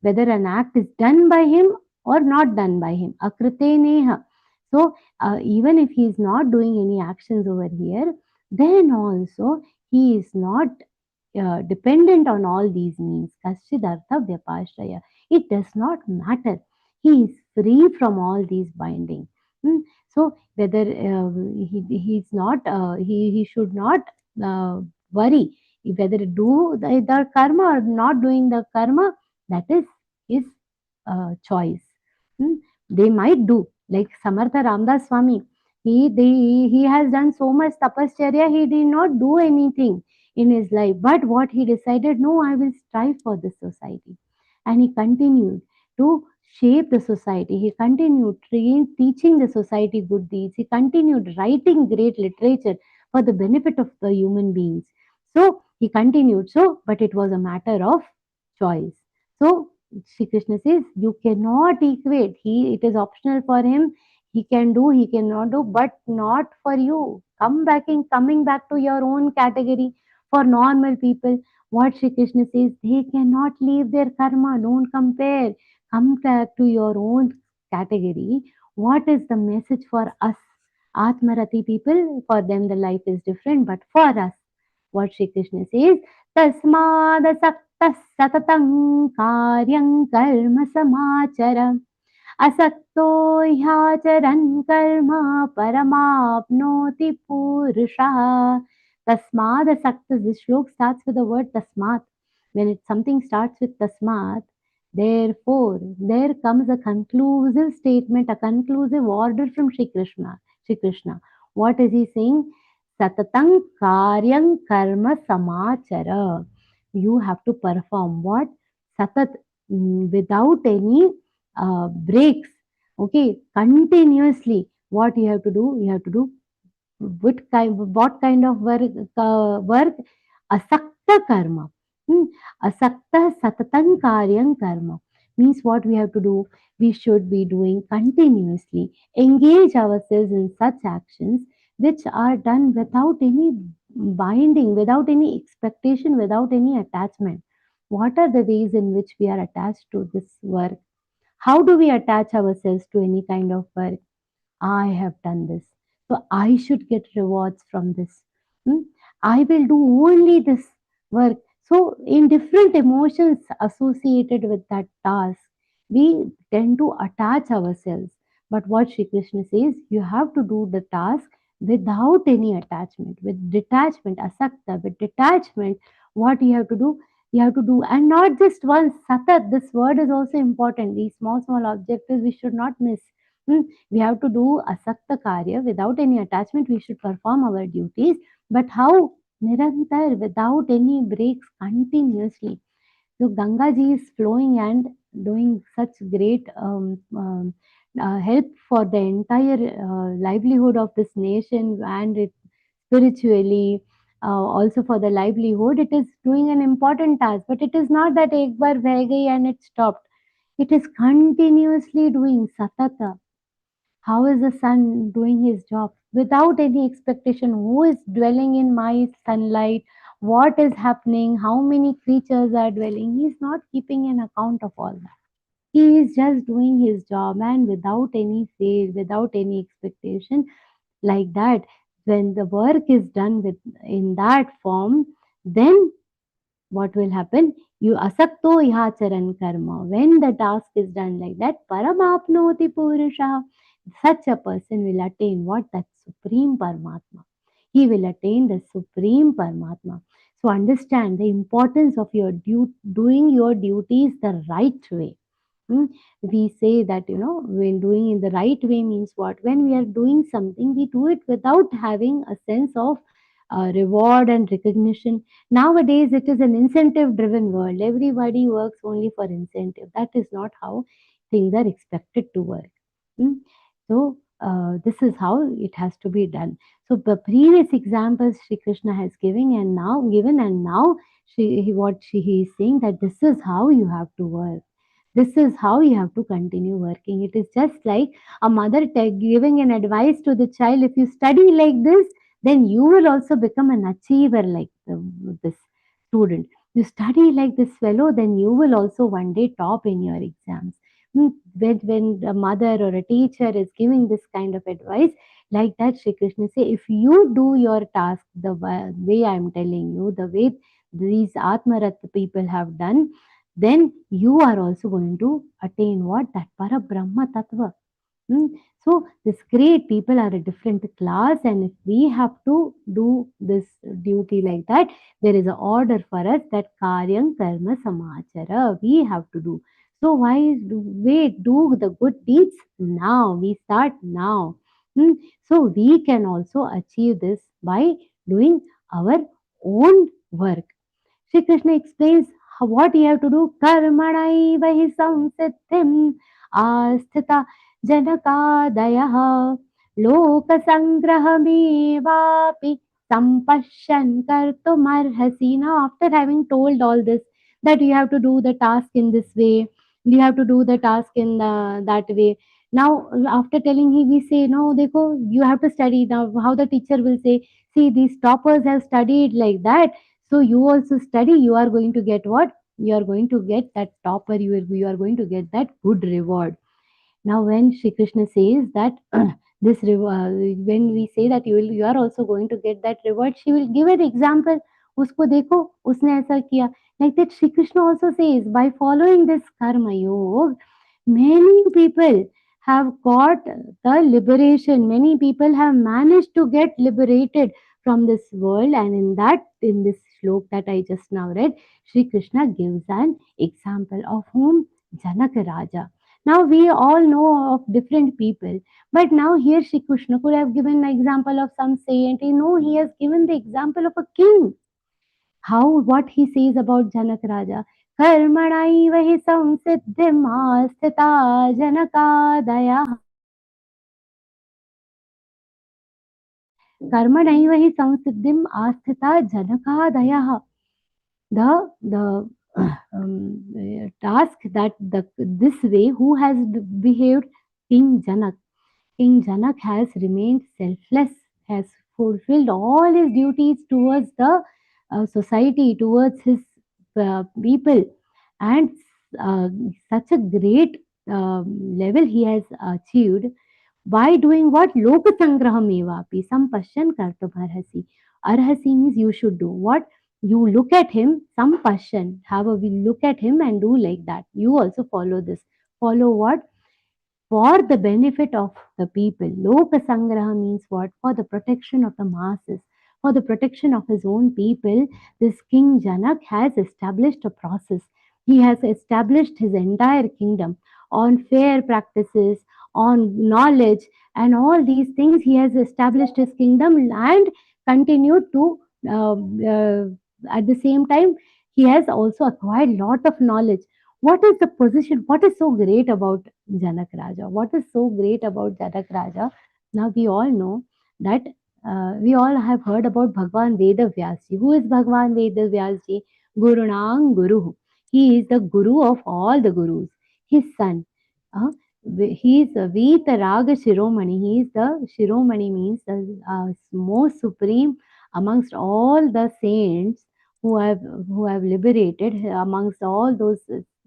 Whether an act is done by him or not done by him. Akrite neha. So even if he is not doing any actions over here, then also he is not dependent on all these means. Kaschidartha Vyapashraya. It does not matter. He is free from all these binding. So whether he's not, he should not worry whether do the karma or not doing the karma. That is his choice. They might do, like Samartha Ramdas Swami. He has done so much tapascharya, he did not do anything in his life. But what he decided, no, I will strive for this society. And he continued to shape the society. He continued teaching the society good deeds. He continued writing great literature for the benefit of the human beings. So he continued. So, but it was a matter of choice. So Sri Krishna says you cannot equate. It is optional for him. He can do, he cannot do, but not for you. Coming back to your own category. For normal people, what Sri Krishna says, they cannot leave their karma. Don't compare. Come back to your own category. What is the message for us? Atmarati people, for them the life is different, but for us, what Sri Krishna says, Tasmadasaktas satatang karyang karma samachara asakto hyacharan karma paramapnoti purusha. Tasmadasaktas, this shlok starts with the word tasmat. When something starts with tasmat, therefore, there comes a conclusive statement, a conclusive order from Sri Krishna. What is he saying? Satatang karyang karma samachara. You have to perform what? Satat, without any breaks. Okay, continuously. What you have to do? You have to do what kind of work? Asakta karma. Asakta satatang karyang karma means what we have to do. We should be doing continuously. Engage ourselves in such actions which are done without any binding, without any expectation, without any attachment. What are the ways in which we are attached to this work? How do we attach ourselves to any kind of work? I have done this, so I should get rewards from this. I will do only this work. So, in different emotions associated with that task, we tend to attach ourselves. But what Sri Krishna says, you have to do the task without any attachment, with detachment, asakta, with detachment. What you have to do? You have to do, and not just once. Satat, this word is also important. These small objectives we should not miss. We have to do asakta karya without any attachment. We should perform our duties. But how? Nirantar, without any breaks, continuously. So Ganga ji is flowing and doing such great help for the entire livelihood of this nation, and it spiritually, also for the livelihood. It is doing an important task, but it is not that ek bar beh gayi and it stopped. It is continuously doing satata. How is the sun doing his job without any expectation? Who is dwelling in my sunlight? What is happening? How many creatures are dwelling? He is not keeping an account of all that. He is just doing his job, and without any fear, without any expectation, like that. When the work is done with in that form, then what will happen? You asakto ihacharan karma. When the task is done like that, paramapnoti purusha. Such a person will attain what? That supreme Paramatma. He will attain the supreme Paramatma. So understand the importance of your doing your duties the right way. We say that, when doing in the right way means what? When we are doing something, we do it without having a sense of reward and recognition. Nowadays, it is an incentive driven world. Everybody works only for incentive. That is not how things are expected to work. So, this is how it has to be done. So, the previous examples Sri Krishna has given, and now he is saying that this is how you have to work. This is how you have to continue working. It is just like a mother giving an advice to the child: if you study like this, then you will also become an achiever like this student. You study like this fellow, then you will also one day top in your exams. When a mother or a teacher is giving this kind of advice, like that, Sri Krishna say, if you do your task the way I am telling you, the way these Atmarat people have done, then you are also going to attain what? That Para Brahma Tattva. So this great people are a different class, and if we have to do this duty like that, there is an order for us that Karyam Karma Samachara we have to do. So why wait, do the good deeds now. We start now. So we can also achieve this by doing our own work. Shri Krishna explains what you have to do. Karmanaiva hi samsiddhim asthita janakadayah lokasangrahamevapi sampashyan kartumarhasi. Now, after having told all this, that you have to do the task in this way, you have to do the task in that way. Now, after telling him, we say, no, dekho, you have to study. Now, how the teacher will say, see, these toppers have studied like that, so you also study, you are going to get what? You are going to get that topper, you are going to get that good reward. Now, when Shri Krishna says that this reward, when we say that you are also going to get that reward, she will give an example. Usko dekho, usne aisa kiya. Like that, Shri Krishna also says, by following this karma yoga, many people have got the liberation. Many people have managed to get liberated from this world. And in this slok that I just now read, Shri Krishna gives an example of whom? Janaka Raja. Now we all know of different people, but now here Shri Krishna could have given an example of some saint. You know, he has given the example of a king. How, what he says about Janak Raja? Karmanaiva hi samsiddhim asthita janakadaya. Karmanaiva hi samsiddhim asthita janakadaya. The task that this way who has behaved? King Janak. King Janak has remained selfless, has fulfilled all his duties towards the society, towards his people, and such a great level he has achieved by doing what? Lokasangraham evapi sampashyan kartum arhasi. Arhasi means you should do what? You look at him, sampashyan, have a look at him and do like that. You also follow this. Follow what? For the benefit of the people. Lokasangraha means what? For the protection of the masses, for the protection of his own people. This King Janak has established a process. He has established his entire kingdom on fair practices, on knowledge, and all these things. He has established his kingdom and continued to, at the same time, he has also acquired lot of knowledge. What is the position? What is so great about Janak Raja? What is so great about Janak Raja? Now we all know that we all have heard about Bhagwan Veda Vyasji. Who is Bhagwan Veda Vyasji? Gurunang Guru. He is the Guru of all the Gurus. His son. He is a Vita Raga Shiromani. He is the Shiromani, means the most supreme amongst all the saints who have liberated. Amongst all those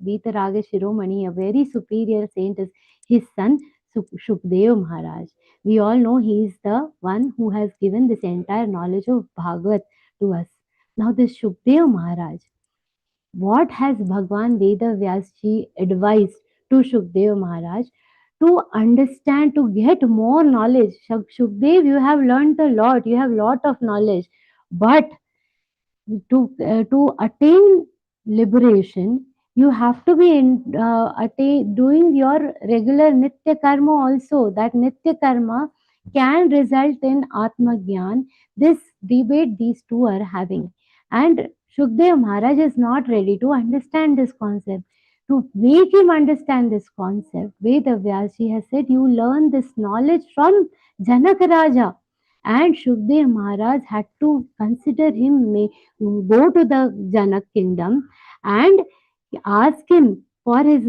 Vitaraga Shiromani, a very superior saint, is his son Shukdev Maharaj. We all know he is the one who has given this entire knowledge of Bhagavat to us. Now this Shukdev Maharaj, what has Bhagwan Veda Vyasji advised to Shukdev Maharaj? To understand, to get more knowledge. Shukdev, you have learned a lot, you have lot of knowledge, but to attain liberation, you have to be doing your regular nitya karma also. That nitya karma can result in atma gyan. This debate these two are having, and Shukdev Maharaj is not ready to understand this concept. To make him understand this concept, Veda Vyasji has said, you learn this knowledge from Janak Raja. And Shukdev Maharaj had to consider him, go to the Janak kingdom and ask him for his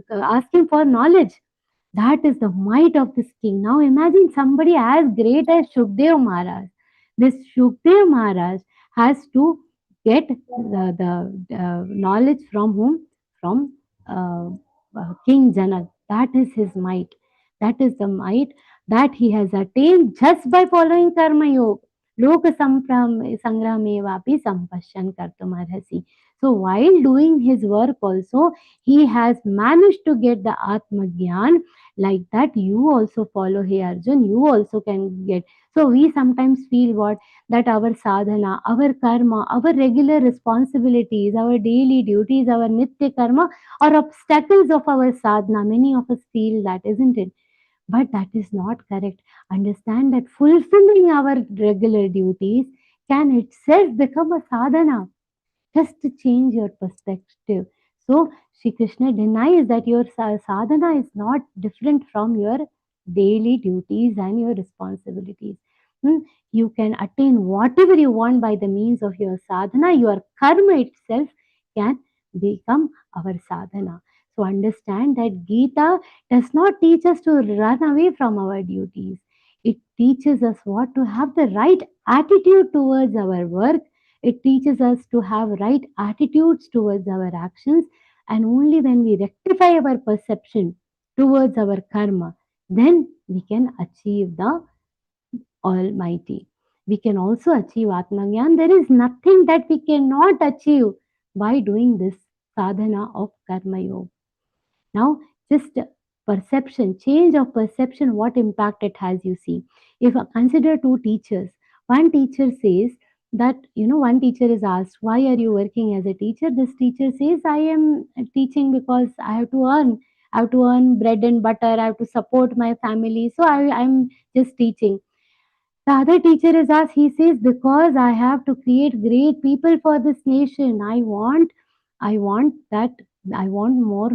ask him for knowledge. That is the might of this king. Now imagine somebody as great as Shukdev Maharaj. This Shukdev Maharaj has to get the knowledge from whom? From King Janak. That is his might. That is the might that he has attained just by following Karma Yoga. Loka sangramevapi sampashyan kartum arhasi. So while doing his work also, he has managed to get the Atma Gyan. Like that, you also follow, hey Arjun, you also can get. So we sometimes feel what? That our sadhana, our karma, our regular responsibilities, our daily duties, our nitya karma are obstacles of our sadhana. Many of us feel that, isn't it? But that is not correct. Understand that fulfilling our regular duties can itself become a sadhana. Just to change your perspective. So Shri Krishna denies that your sadhana is not different from your daily duties and your responsibilities. Hmm, you can attain whatever you want by the means of your sadhana. Your karma itself can become our sadhana. So understand that Gita does not teach us to run away from our duties. It teaches us what to have the right attitude towards our work. It teaches us to have right attitudes towards our actions, and only when we rectify our perception towards our karma, then we can achieve the Almighty. We can also achieve Atmagyan. There is nothing that we cannot achieve by doing this sadhana of Karma Yoga. Now, just perception, change of perception, what impact it has, you see. If consider two teachers, one teacher says that, one teacher is asked, why are you working as a teacher? This teacher says, I am teaching because I have to earn. I have to earn bread and butter. I have to support my family. So I'm just teaching. The other teacher is asked, he says, because I have to create great people for this nation. I want that, I want more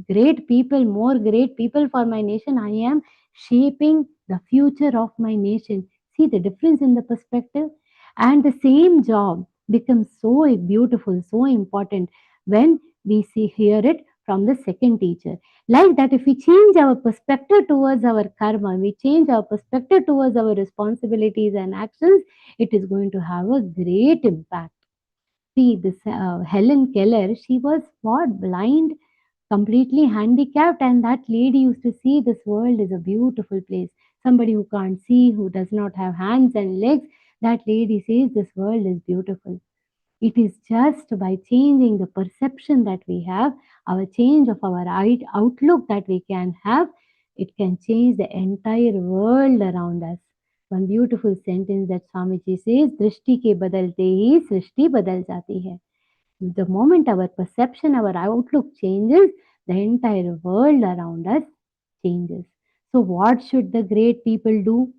great people for my nation. I am shaping the future of my nation. See the difference in the perspective? And the same job becomes so beautiful, so important when we hear it from the second teacher. Like that, if we change our perspective towards our karma, we change our perspective towards our responsibilities and actions, it is going to have a great impact. See, this Helen Keller, she was what? Blind, completely handicapped, and that lady used to see this world is a beautiful place. Somebody who can't see, who does not have hands and legs, that lady says this world is beautiful. It is just by changing the perception that we have, our change of our outlook that we can have, it can change the entire world around us. One beautiful sentence that Swamiji says, Drishti ke badalte hi srishti badal jati hai. The moment our perception, our outlook changes, the entire world around us changes. So, what should the great people do?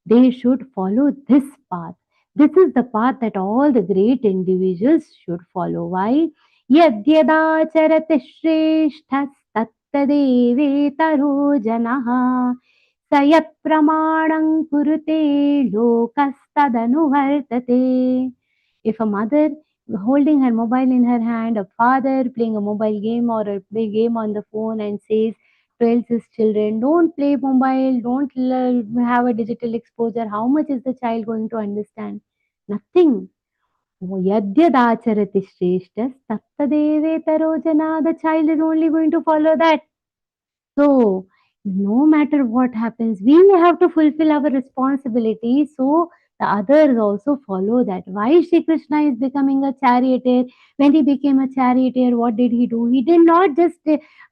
They should follow this path. This is the path that all the great individuals should follow. Why? Yadyadacharati shreshthas tattadevetaro janaha sayat pramanam kurute lokastadanuvartate. If a mother holding her mobile in her hand, a father playing a mobile game or a play game on the phone and says, tells his children, don't play mobile, don't have a digital exposure, how much is the child going to understand? Nothing. Yadyadacharati shreshtas tattadevetaro jana. The child is only going to follow that. So, no matter what happens, we have to fulfill our responsibility. So, the others also follow that. Why Shri Krishna is becoming a charioteer? When he became a charioteer, what did he do? He did not just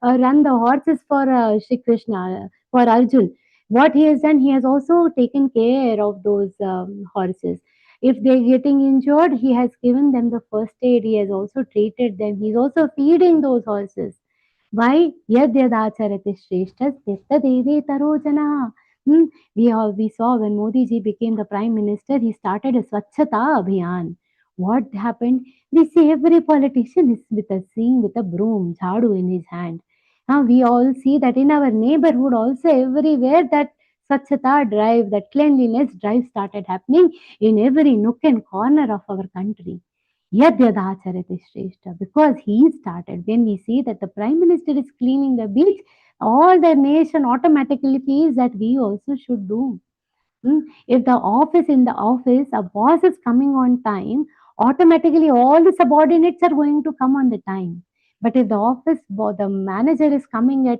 run the horses for Shri Krishna, for Arjun. What he has done, he has also taken care of those horses. If they're getting injured, he has given them the first aid. He has also treated them. He's also feeding those horses. Why? Yadyadacharati shreshtas tirtadeve tarojana. We saw when Modi ji became the Prime Minister, he started a Swachhata Abhiyan. What happened? We see every politician is with a broom, jhadu in his hand. Now we all see that in our neighborhood also everywhere that Swachhata drive, that cleanliness drive started happening in every nook and corner of our country. Yadyadacharati Shrestha, because he started. When we see that the Prime Minister is cleaning the beach, all the nation automatically feels that we also should do. If in the office, a boss is coming on time, automatically all the subordinates are going to come on the time. But if the manager is coming at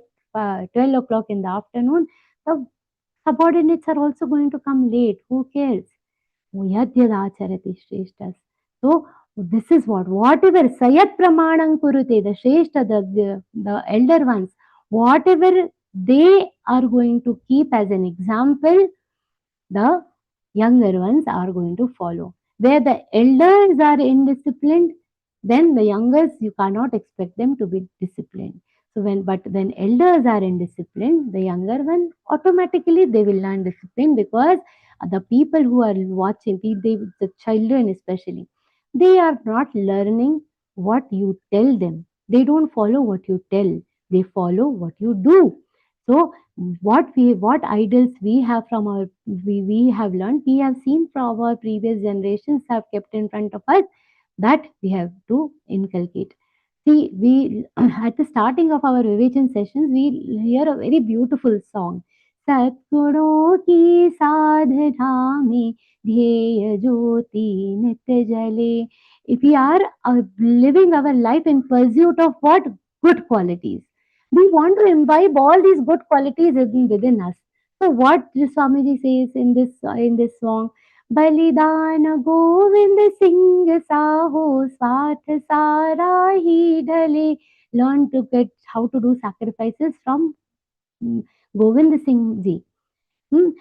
12 o'clock in the afternoon, the subordinates are also going to come late. Who cares? Yadyadacharati Shreshtas. So, This is whatever Sayat Pramanam Kurute, the Shrestha, the elder ones, whatever they are going to keep as an example, the younger ones are going to follow. Where the elders are indisciplined, then the youngers, you cannot expect them to be disciplined. So when elders are indisciplined, the younger one automatically they will learn discipline, because the people who are watching, the children especially, they are not learning what you tell them. They don't follow what you tell. They follow what you do. So what idols we have from we have learned, we have seen from our previous generations have kept in front of us, that we have to inculcate. See, we at the starting of our revision sessions, we hear a very beautiful song. Satguru ki sadhana mein dhyaya jyoti nitya jale. If we are living our life in pursuit of what? Good qualities. We want to imbibe all these good qualities within us. So what Swamiji says in this song, Balidan Govind Singh Saho Swath Sara Hi Dhale. Learn to get how to do sacrifices from mm, Govind Singh ji. Hmm.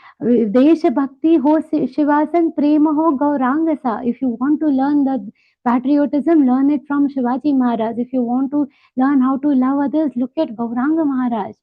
देश भक्ति हो शिवासन प्रेम हो गौरांग सा. If you want to learn the patriotism, learn it from Shivaji Maharaj. If you want to learn how to love others, look at Gauranga Maharaj.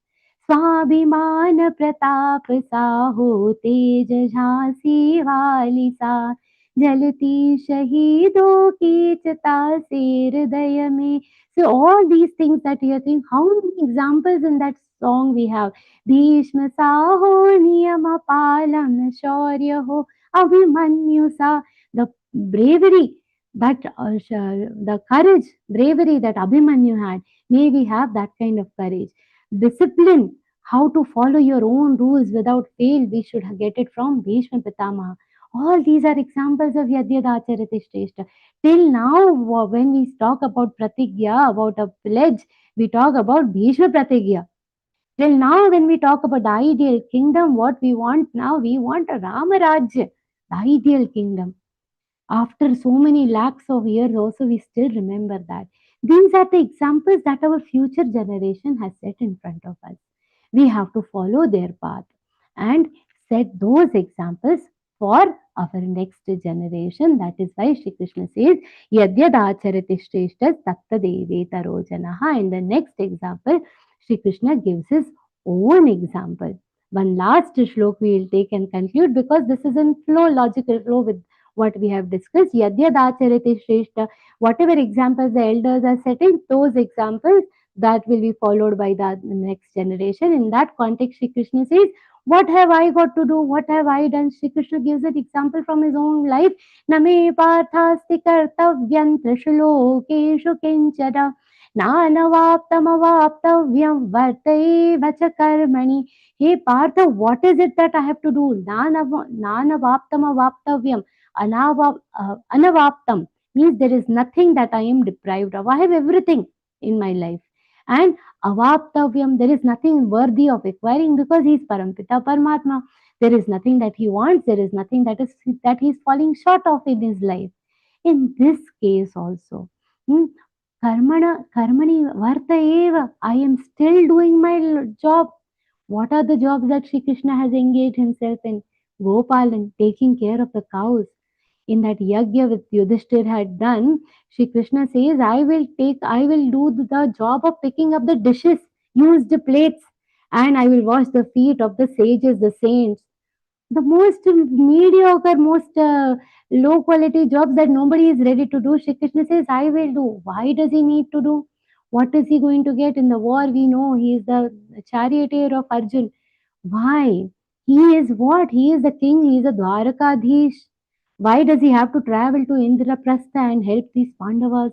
स्वाभिमान प्रताप साहो तेज झांसी वाली सा जलती शहीदों की चिता से हृदय में. So all these things that you think, how many examples in that song we have. Bhishma सा हो नियम पालन शौर्य हो अभिमन्यु सा. The bravery that the courage, bravery that Abhimanyu had, may we have that kind of courage. Discipline, how to follow your own rules without fail, we should get it from Bhishma Pitamaha. All these are examples of Yadyadacharati Shrestha. Till now, when we talk about Pratigya, about a pledge, we talk about Bhishma Pratigya. Till now, when we talk about the ideal kingdom, what we want now, we want a Ramarajya, the ideal kingdom. After so many lakhs of years, also we still remember that. These are the examples that our future generation has set in front of us. We have to follow their path and set those examples for our next generation. That is why Shri Krishna says, Yadyadacharati Shreshtas Tatta Deveta Rojanaha. In the next example, Shri Krishna gives his own example. One last shlok we will take and conclude, because this is in flow, logical flow with what we have discussed. Yadyadacharati Shrestha. Whatever examples the elders are setting, those examples that will be followed by the next generation. In that context, Shri Krishna says, what have I got to do? What have I done? Shri Krishna gives an example from his own life. Name parthasti kartavyam trishlokeshu kinchana nanavaptamavaptavyam varteva cha karmani. Hey Partha, what is it that I have to do? Nanavaptamavaptavyam. Anavaptam means there is nothing that I am deprived of. I have everything in my life. And avaptavyam, there is nothing worthy of acquiring, because he is Parampita Paramatma. There is nothing that he wants. There is nothing that he is falling short of in his life. In this case also, karmani varta eva. I am still doing my job. What are the jobs that Shri Krishna has engaged himself in? Gopalan, taking care of the cows. In that Yagya with Yudhishthir had done, Shri Krishna says, I will do the job of picking up the dishes, used plates, and I will wash the feet of the sages, the saints. The most mediocre, most low quality jobs that nobody is ready to do, Shri Krishna says, I will do. Why does he need to do? What is he going to get in the war? We know he is the charioteer of Arjun. Why? He is what? He is the king. He is a Dwarakadhish. Why does he have to travel to Indraprastha and help these Pandavas?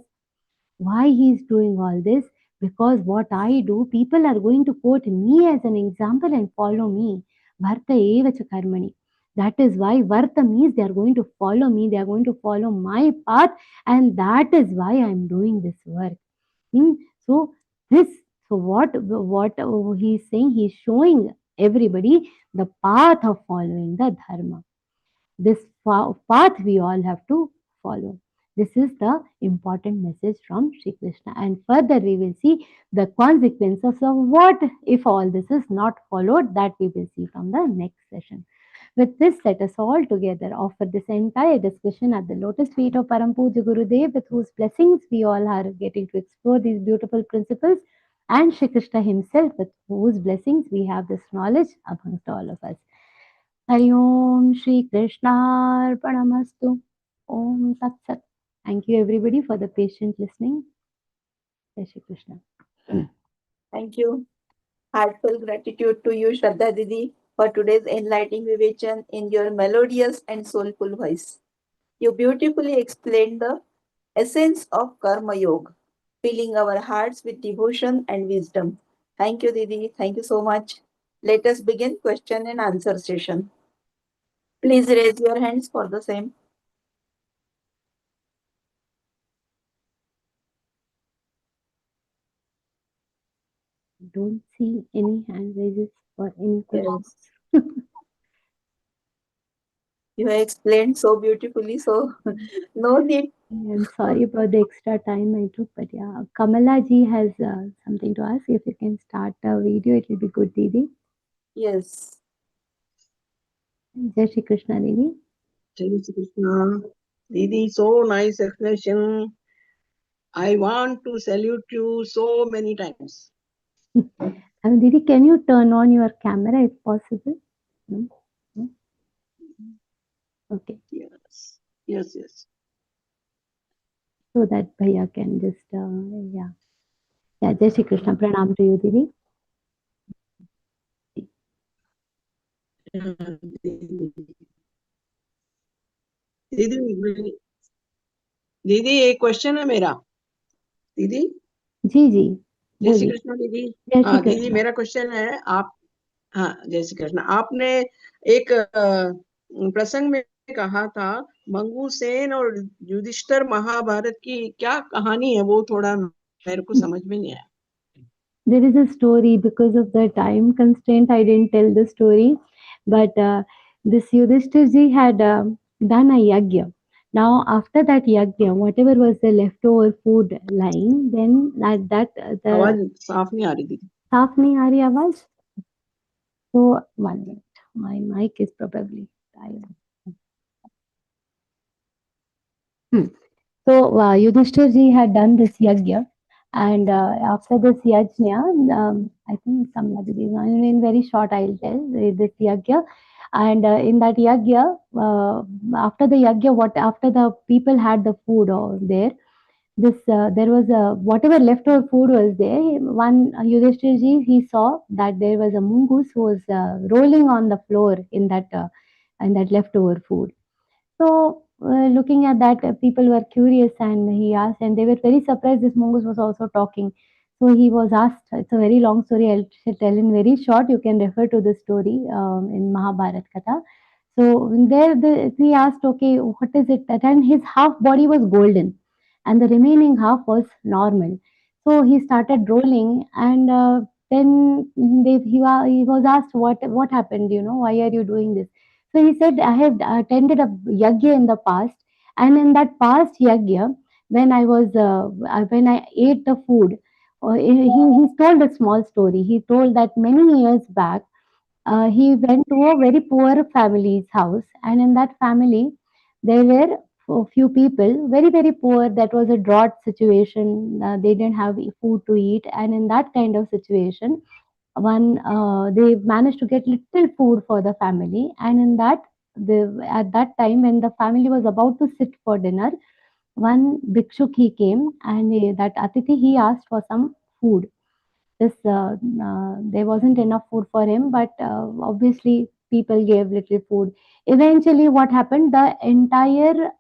Why he is doing all this? Because what I do, people are going to quote me as an example and follow me. Varta eva cha karmani. That is why Varta means they are going to follow me, they are going to follow my path, and that is why I am doing this work. So what he is saying, he is showing everybody the path of following the dharma. This path we all have to follow. This is the important message from Sri Krishna. And further, we will see the consequences of what if all this is not followed, that we will see from the next session. With this, let us all together offer this entire discussion at the lotus feet of Param Puja Gurudev, with whose blessings we all are getting to explore these beautiful principles, and Shri Krishna himself, with whose blessings we have this knowledge amongst all of us. Hari Om Shri Krishna Arpanamastu. Om Tat Sat. Thank you everybody for the patient listening. Jai Shri Krishna. Thank you. Heartfelt gratitude to you, Shraddha Didi, for today's enlightening vivation in your melodious and soulful voice. You beautifully explained the essence of Karma Yoga, filling our hearts with devotion and wisdom. Thank you, Didi. Thank you so much. Let us begin question and answer session. Please raise your hands for the same. Don't see any hand raises for any questions. Yes. You have explained so beautifully, so no need. I'm sorry about the extra time I took, but yeah, Kamala ji has something to ask. If you can start the video, it will be good, Didi. Yes. Jai Shri Krishna, Didi. Jai Shri Krishna. Didi, so nice explanation. I want to salute you so many times. Didi, can you turn on your camera if possible? No? No? Okay. Yes, yes, yes. So that Bhaiya can just, yeah. Yeah, Jai Shri Krishna. Pranam to you, Didi. दीदी दीदी एक question है मेरा दीदी जी जी जय श्री बोलिए कृष्ण दीदी जय श्री हाँ दीदी कृष्ण मेरा क्वेश्चन है आप हाँ जय श्री कृष्ण आपने एक प्रसंग में कहा था मंगूसेन और युधिष्ठिर महाभारत की क्या कहानी है वो थोड़ा मेरे को समझ में नहीं आया There is a story. Because of the time constraint, I didn't tell the story, but this Yudhishthirji had done a yagya. Now, after that yagya, whatever was the leftover food lying, then at that the आवाज साफ नहीं आ रही दीदी साफ नहीं आ रही आवाज. So 1 minute, my mic is probably tired. So Yudhishthirji had done this yagya, and after this yajna, I think in very short I'll tell this yagya. And in that yagya, after the yagya, after the people had the food there, this there was a whatever leftover food was there. One Yudhishthirji, he saw that there was a mongoose who was rolling on the floor in that leftover food. So, looking at that, people were curious, and he asked, and they were very surprised this mongoose was also talking. So he was asked, it's a very long story, I'll tell in very short, you can refer to the story in Mahabharat Katha. So there he asked, okay, what is it that, and his half body was golden and the remaining half was normal. So he started rolling, and then he was asked, what happened, why are you doing this? So he said, I have attended a yagya in the past, and in that past yagya, when I ate the food, he told a small story. He told that many years back, he went to a very poor family's house, and in that family, there were a few people, very very poor. That was a drought situation. They didn't have food to eat, and in that kind of situation, they managed to get little food for the family, and in that at that time when the family was about to sit for dinner, one bhikshuk he came, and that atithi he asked for some food. There wasn't enough food for him, but obviously people gave little food. Eventually what happened, the entire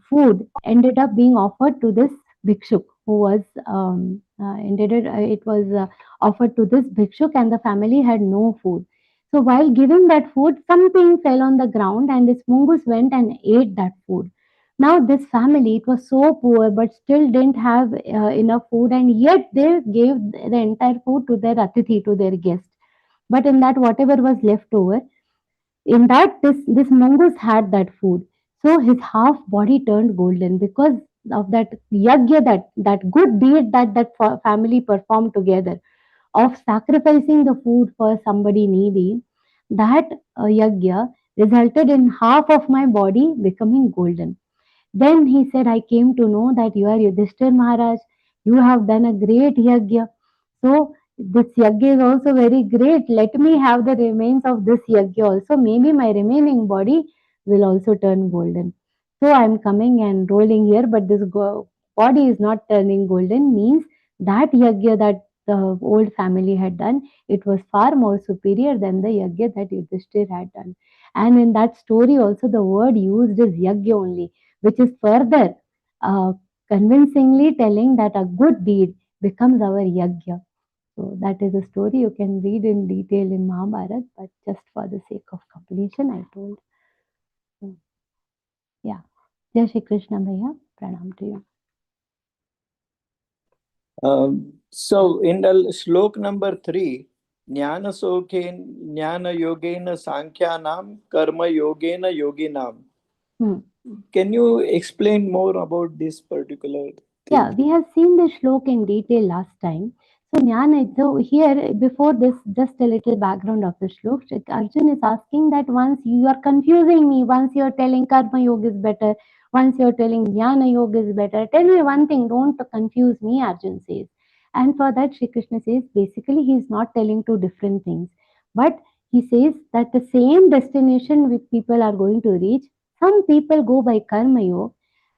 food ended up being offered to this bhikshuk who was it was offered to this bhikshuk, and the family had no food. So while giving that food, something fell on the ground, and this mongoose went and ate that food. Now this family, it was so poor, but still didn't have enough food, and yet they gave the entire food to their atithi, to their guest. But in that, whatever was left over, in that this mongoose had that food. So his half body turned golden because of that yagya, that good deed that family performed together of sacrificing the food for somebody needy. That yagya resulted in half of my body becoming golden. Then he said, I came to know that you are Yudhishthir Maharaj. You have done a great yagya. So this yagya is also very great. Let me have the remains of this yagya also. Maybe my remaining body will also turn golden. So I am coming and rolling here, but this body is not turning golden, means that yagya that the old family had done, it was far more superior than the yagya that Yudhishthir had done. And in that story also the word used is yagya only, which is further uh, convincingly telling that a good deed becomes our yagya. So that is a story you can read in detail in Mahabharata, but just for the sake of completion, I told. So, yeah. Jai Shri Krishna Bhaiya, pranam to you. So in the shlok number 3, Jnana Sokhen Jnana Yogena Sankhyanam Karma Yogena Yoginam. Can you explain more about this particular thing? Yeah, we have seen the shlok in detail last time. So Jnana, so here before this, just a little background of the shlok. Arjun is asking that once you are confusing me, once you are telling Karma Yoga is better, once you are telling Jnana Yoga is better, tell me one thing, don't confuse me, Arjun says. And for that, Shri Krishna says, basically he is not telling two different things. But he says that the same destination which people are going to reach, some people go by Karma Yoga,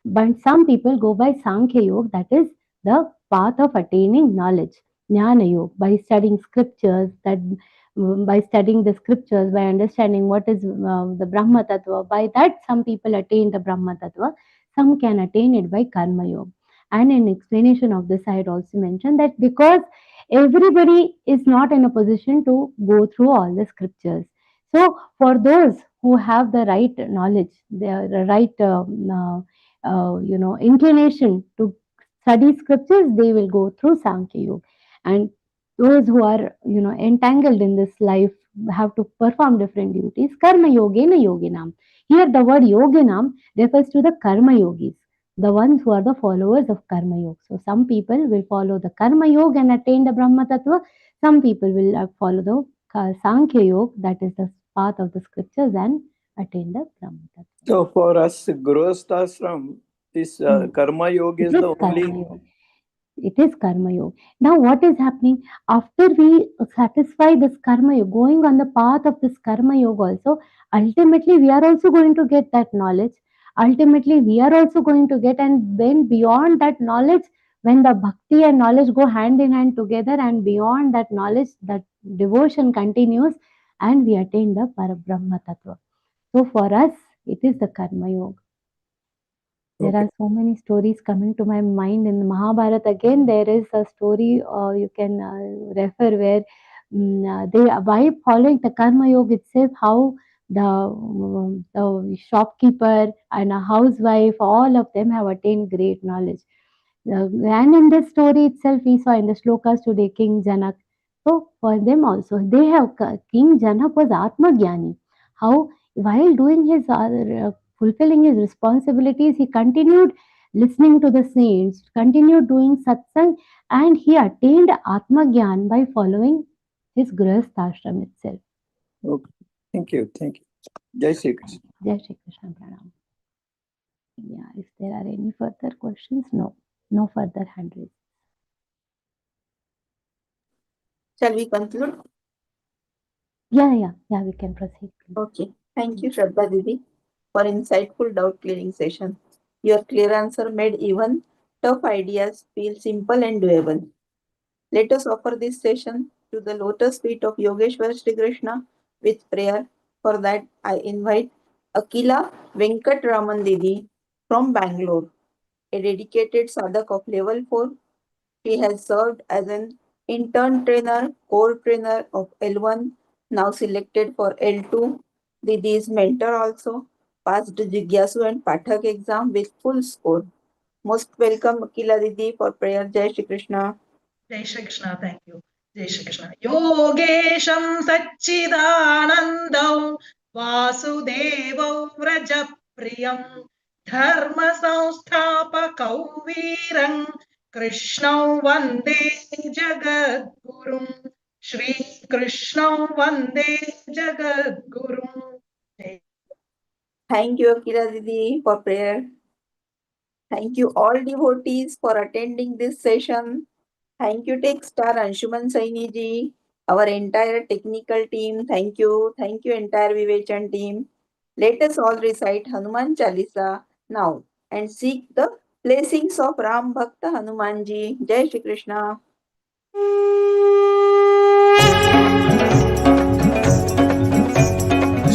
but some people go by Sankhya Yoga, that is the path of attaining knowledge. Jnana Yoga, by studying scriptures, by studying the scriptures, by understanding what is the Brahma Tattva, by that some people attain the Brahma Tattva, some can attain it by Karma Yoga. And in explanation of this, I had also mentioned that because everybody is not in a position to go through all the scriptures. So, for those who have the right knowledge, the right inclination to study scriptures, they will go through Sankhya Yoga. And those who are, entangled in this life have to perform different duties. Karma Yogena Yoginam. Here the word Yoginam refers to the Karma Yogis, the ones who are the followers of Karma Yoga. So some people will follow the Karma Yoga and attain the Brahma Tattva. Some people will follow the Sankhya Yoga, that is the path of the scriptures, and attain the Brahma Tattva. So for us, Grihasthashram, this Karma Yoga is the only. It is Karma Yoga. Now, what is happening after we satisfy this Karma Yoga, going on the path of this Karma Yoga also, ultimately we are also going to get that knowledge. Ultimately, we are also going to get, and then beyond that knowledge, when the bhakti and knowledge go hand in hand together, and beyond that knowledge, that devotion continues, and we attain the Parabrahma Tattva. So, for us, it is the Karma Yoga. There are so many stories coming to my mind in Mahabharata. Again, there is a story you can refer where they, by following the Karma Yoga itself, how the shopkeeper and a housewife, all of them have attained great knowledge. And in this story itself, we saw in the shlokas today, King Janak. So for them also, they have King Janak was Atma Jnani. How while doing his fulfilling his responsibilities, he continued listening to the saints, continued doing satsang, and he attained Atma Gyan by following his Grihasthashram itself. Okay. Thank you. Thank you. Jai Shri Krishna. Jai Shri Krishna Pranam. Yeah, if there are any further questions, no further hand raised. Shall we conclude? Yeah, we can proceed. Okay. Thank you, Shraddha Didi, for insightful doubt clearing session. Your clear answer made even tough ideas feel simple and doable. Let us offer this session to the lotus feet of Yogeshwar Shri Krishna with prayer. For that, I invite Akila Venkat Raman Didi from Bangalore, a dedicated sadhak of level 4. She has served as an intern trainer, core trainer of L1, now selected for L2. Didi's mentor also, passed Jigyasu and Pathak exam with full score. Most welcome, Akila Didi, for prayer. Jai Shri Krishna. Jai Shri Krishna. Thank you. Jai Shri Krishna. Yogesham Satchidanandam Vasudevau Vraja प्रियं धर्म संस्थापकौ वीरं कृष्णौ वन्दे जगद्गुरुं श्रीकृष्णौ वन्दे जगद्गुरुं. Thank you, Akira Didi, for prayer. Thank you, all devotees, for attending this session. Thank you, Tech Star Anshuman Saini ji, our entire technical team. Thank you. Thank you, entire Vivechan team. Let us all recite Hanuman Chalisa now and seek the blessings of Ram Bhakta Hanuman ji. Jai Shri Krishna.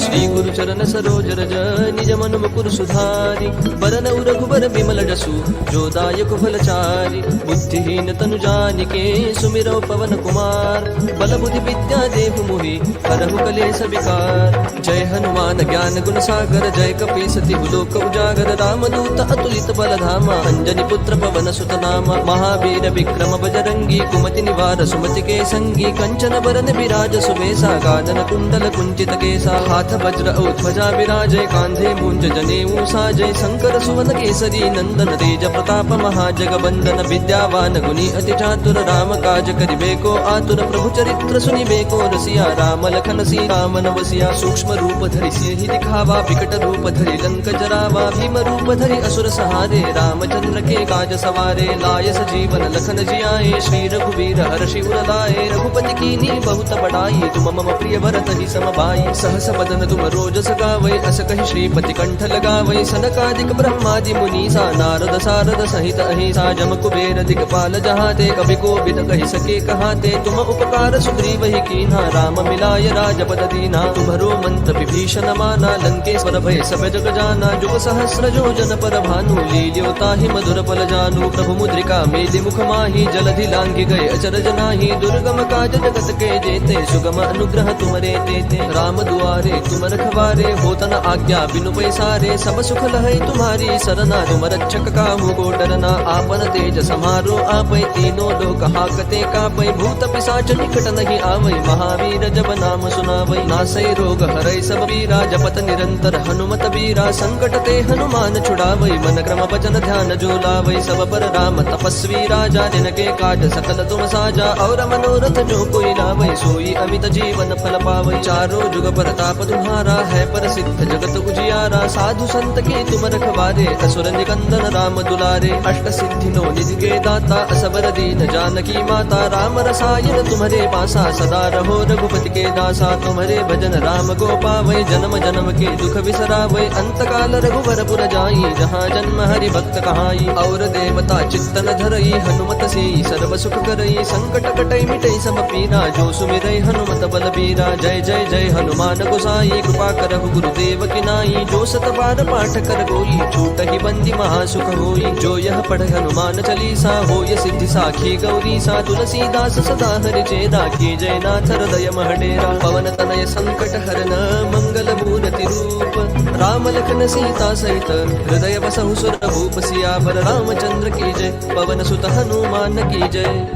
Shri गुरु चरण सरोज रज निज मन मुकुर सुधारि बरनउ रघुबर बिमल जसु जो दायक फलचारि बुद्धिहीन तनु जानिके सुमिरौ पवन कुमार बल बुद्धि विद्या देहु मोहि हरहु कलेश विकार. जय हनुमान ज्ञान गुण सागर जय कपीस तिहु लोक उजागर रामदूत अतुलित बल धामा अंजनी पुत्र पवन सुत नामा महावीर विक्रम बजरंगी कुमति निवार सुमति के संगी कंचन बरन विराज सुबेसा गानन कुंडल कुंचित केसा हाथ वज्र औ ध्वजा विराजय कांधे मुंज जनेऊ साजय शंकर सुवन केसरी नंदन तेज प्रताप महाजगवंदन विद्यावान गुणी अति चातुर राम काज करिबे को आतुर प्रभु चरित्र सुनिबे को रसिया राम लखन सीता मन बसिया सूक्ष्म रूप धरि सिंहि दिखावा विकट रूप धरि लंक जरावा भीम रूप धरि असुर सहारे रामचंद्र के काज सवारे लाय सजीवन लखन जियाए श्री रघुवीर हर्षि उर लाए रघुपति कीन्ही बहुत बड़ाई तुम मम प्रिय भरत ही सम भाई सहस बदन तुम रोजस गावै अस कहि श्रीपति कंठ लगावै सनकादिक ब्रह्मादि मुनीसा नारद सारद सहित अहिसा जम कुबेर दिगपाल जहाते कवि कोविद कहि सके कहाते तुम उपकार सुग्रीव ही कीन्हा राम मिलाय राजपद दीना तुम्हरो मंत्र विभीषण माना लंकेश्वर भय सब जग जाना जुग सहस्र योजन पर भानु लील्यो ताहि मधुर फल जानु प्रभु मुद्रिका मेलि मुख माहि जलधि लांघि गए अचरज नाहि दुर्गम काज जगत के जेते सुगम अनुग्रह तुमरे तेते राम दुआरे तुम रखवारे होत न आज्ञा बिनु पैसारे सब सुख लहै तुम्हारी सरना तुम रक्षक काहू को डरना आपन तेज समारो आपै तीनों लोक हाकते कापै भूत पिशाच निकट नहीं आवै महावीर जब नाम सुनावै नासै रोग हरै सब पीरा जपत निरंतर हनुमत बीरा संकट ते हनुमान छुड़ावै मन क्रम वचन ध्यान जो लावै सब पर राम तपस्वी राजा जिनके काज सकल तुम साजा और मनोरथ जो कोई लावै सोई अमित जीवन फल पावै चारों जुग परताप तुम्हारा है प्रसिद्ध जगत उजियारा साधु संत के तुम रखवारे असुर निकंदन राम दुलारे अष्ट सिद्धि नो निधि के दाता असबर दीन जानकी माता राम रसायन तुम्हारे पासा सदा रहो रघुपति के दासा तुम्हारे भजन राम को पावै जन्म जन्म के दुख बिसरावै अंत काल रघुवर पुर जाई जहाँ जन्म हरि भक्त कहाई और देवता चित्तन धरई हनुमत से सर्व सुख करई संकट कटई मिटई सब पीरा जो सुमिरई हनुमत बल बीरा जय जय जय हनुमान गोसाई कृपा करहु गुरुदेव की नाई जो सत बार पाठ कर गोई छूट ही बंदी महासुख होई जो यह पढ़ हनुमान चालीसा होय सिद्धि साखी गौरी सा तुलसीदास सदा हरि चेरा की जय नाथ हृदय महडेरा पवन तनय संकट हरन मंगल मूर्ति रूप राम लखन सीता सहित हृदय बसहु सुर भूप सियावर रामचंद्र की जय पवन सुत हनुमान की जय.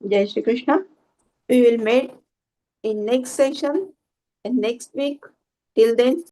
Jai Shri Krishna. We will meet in next session and next week. Till then,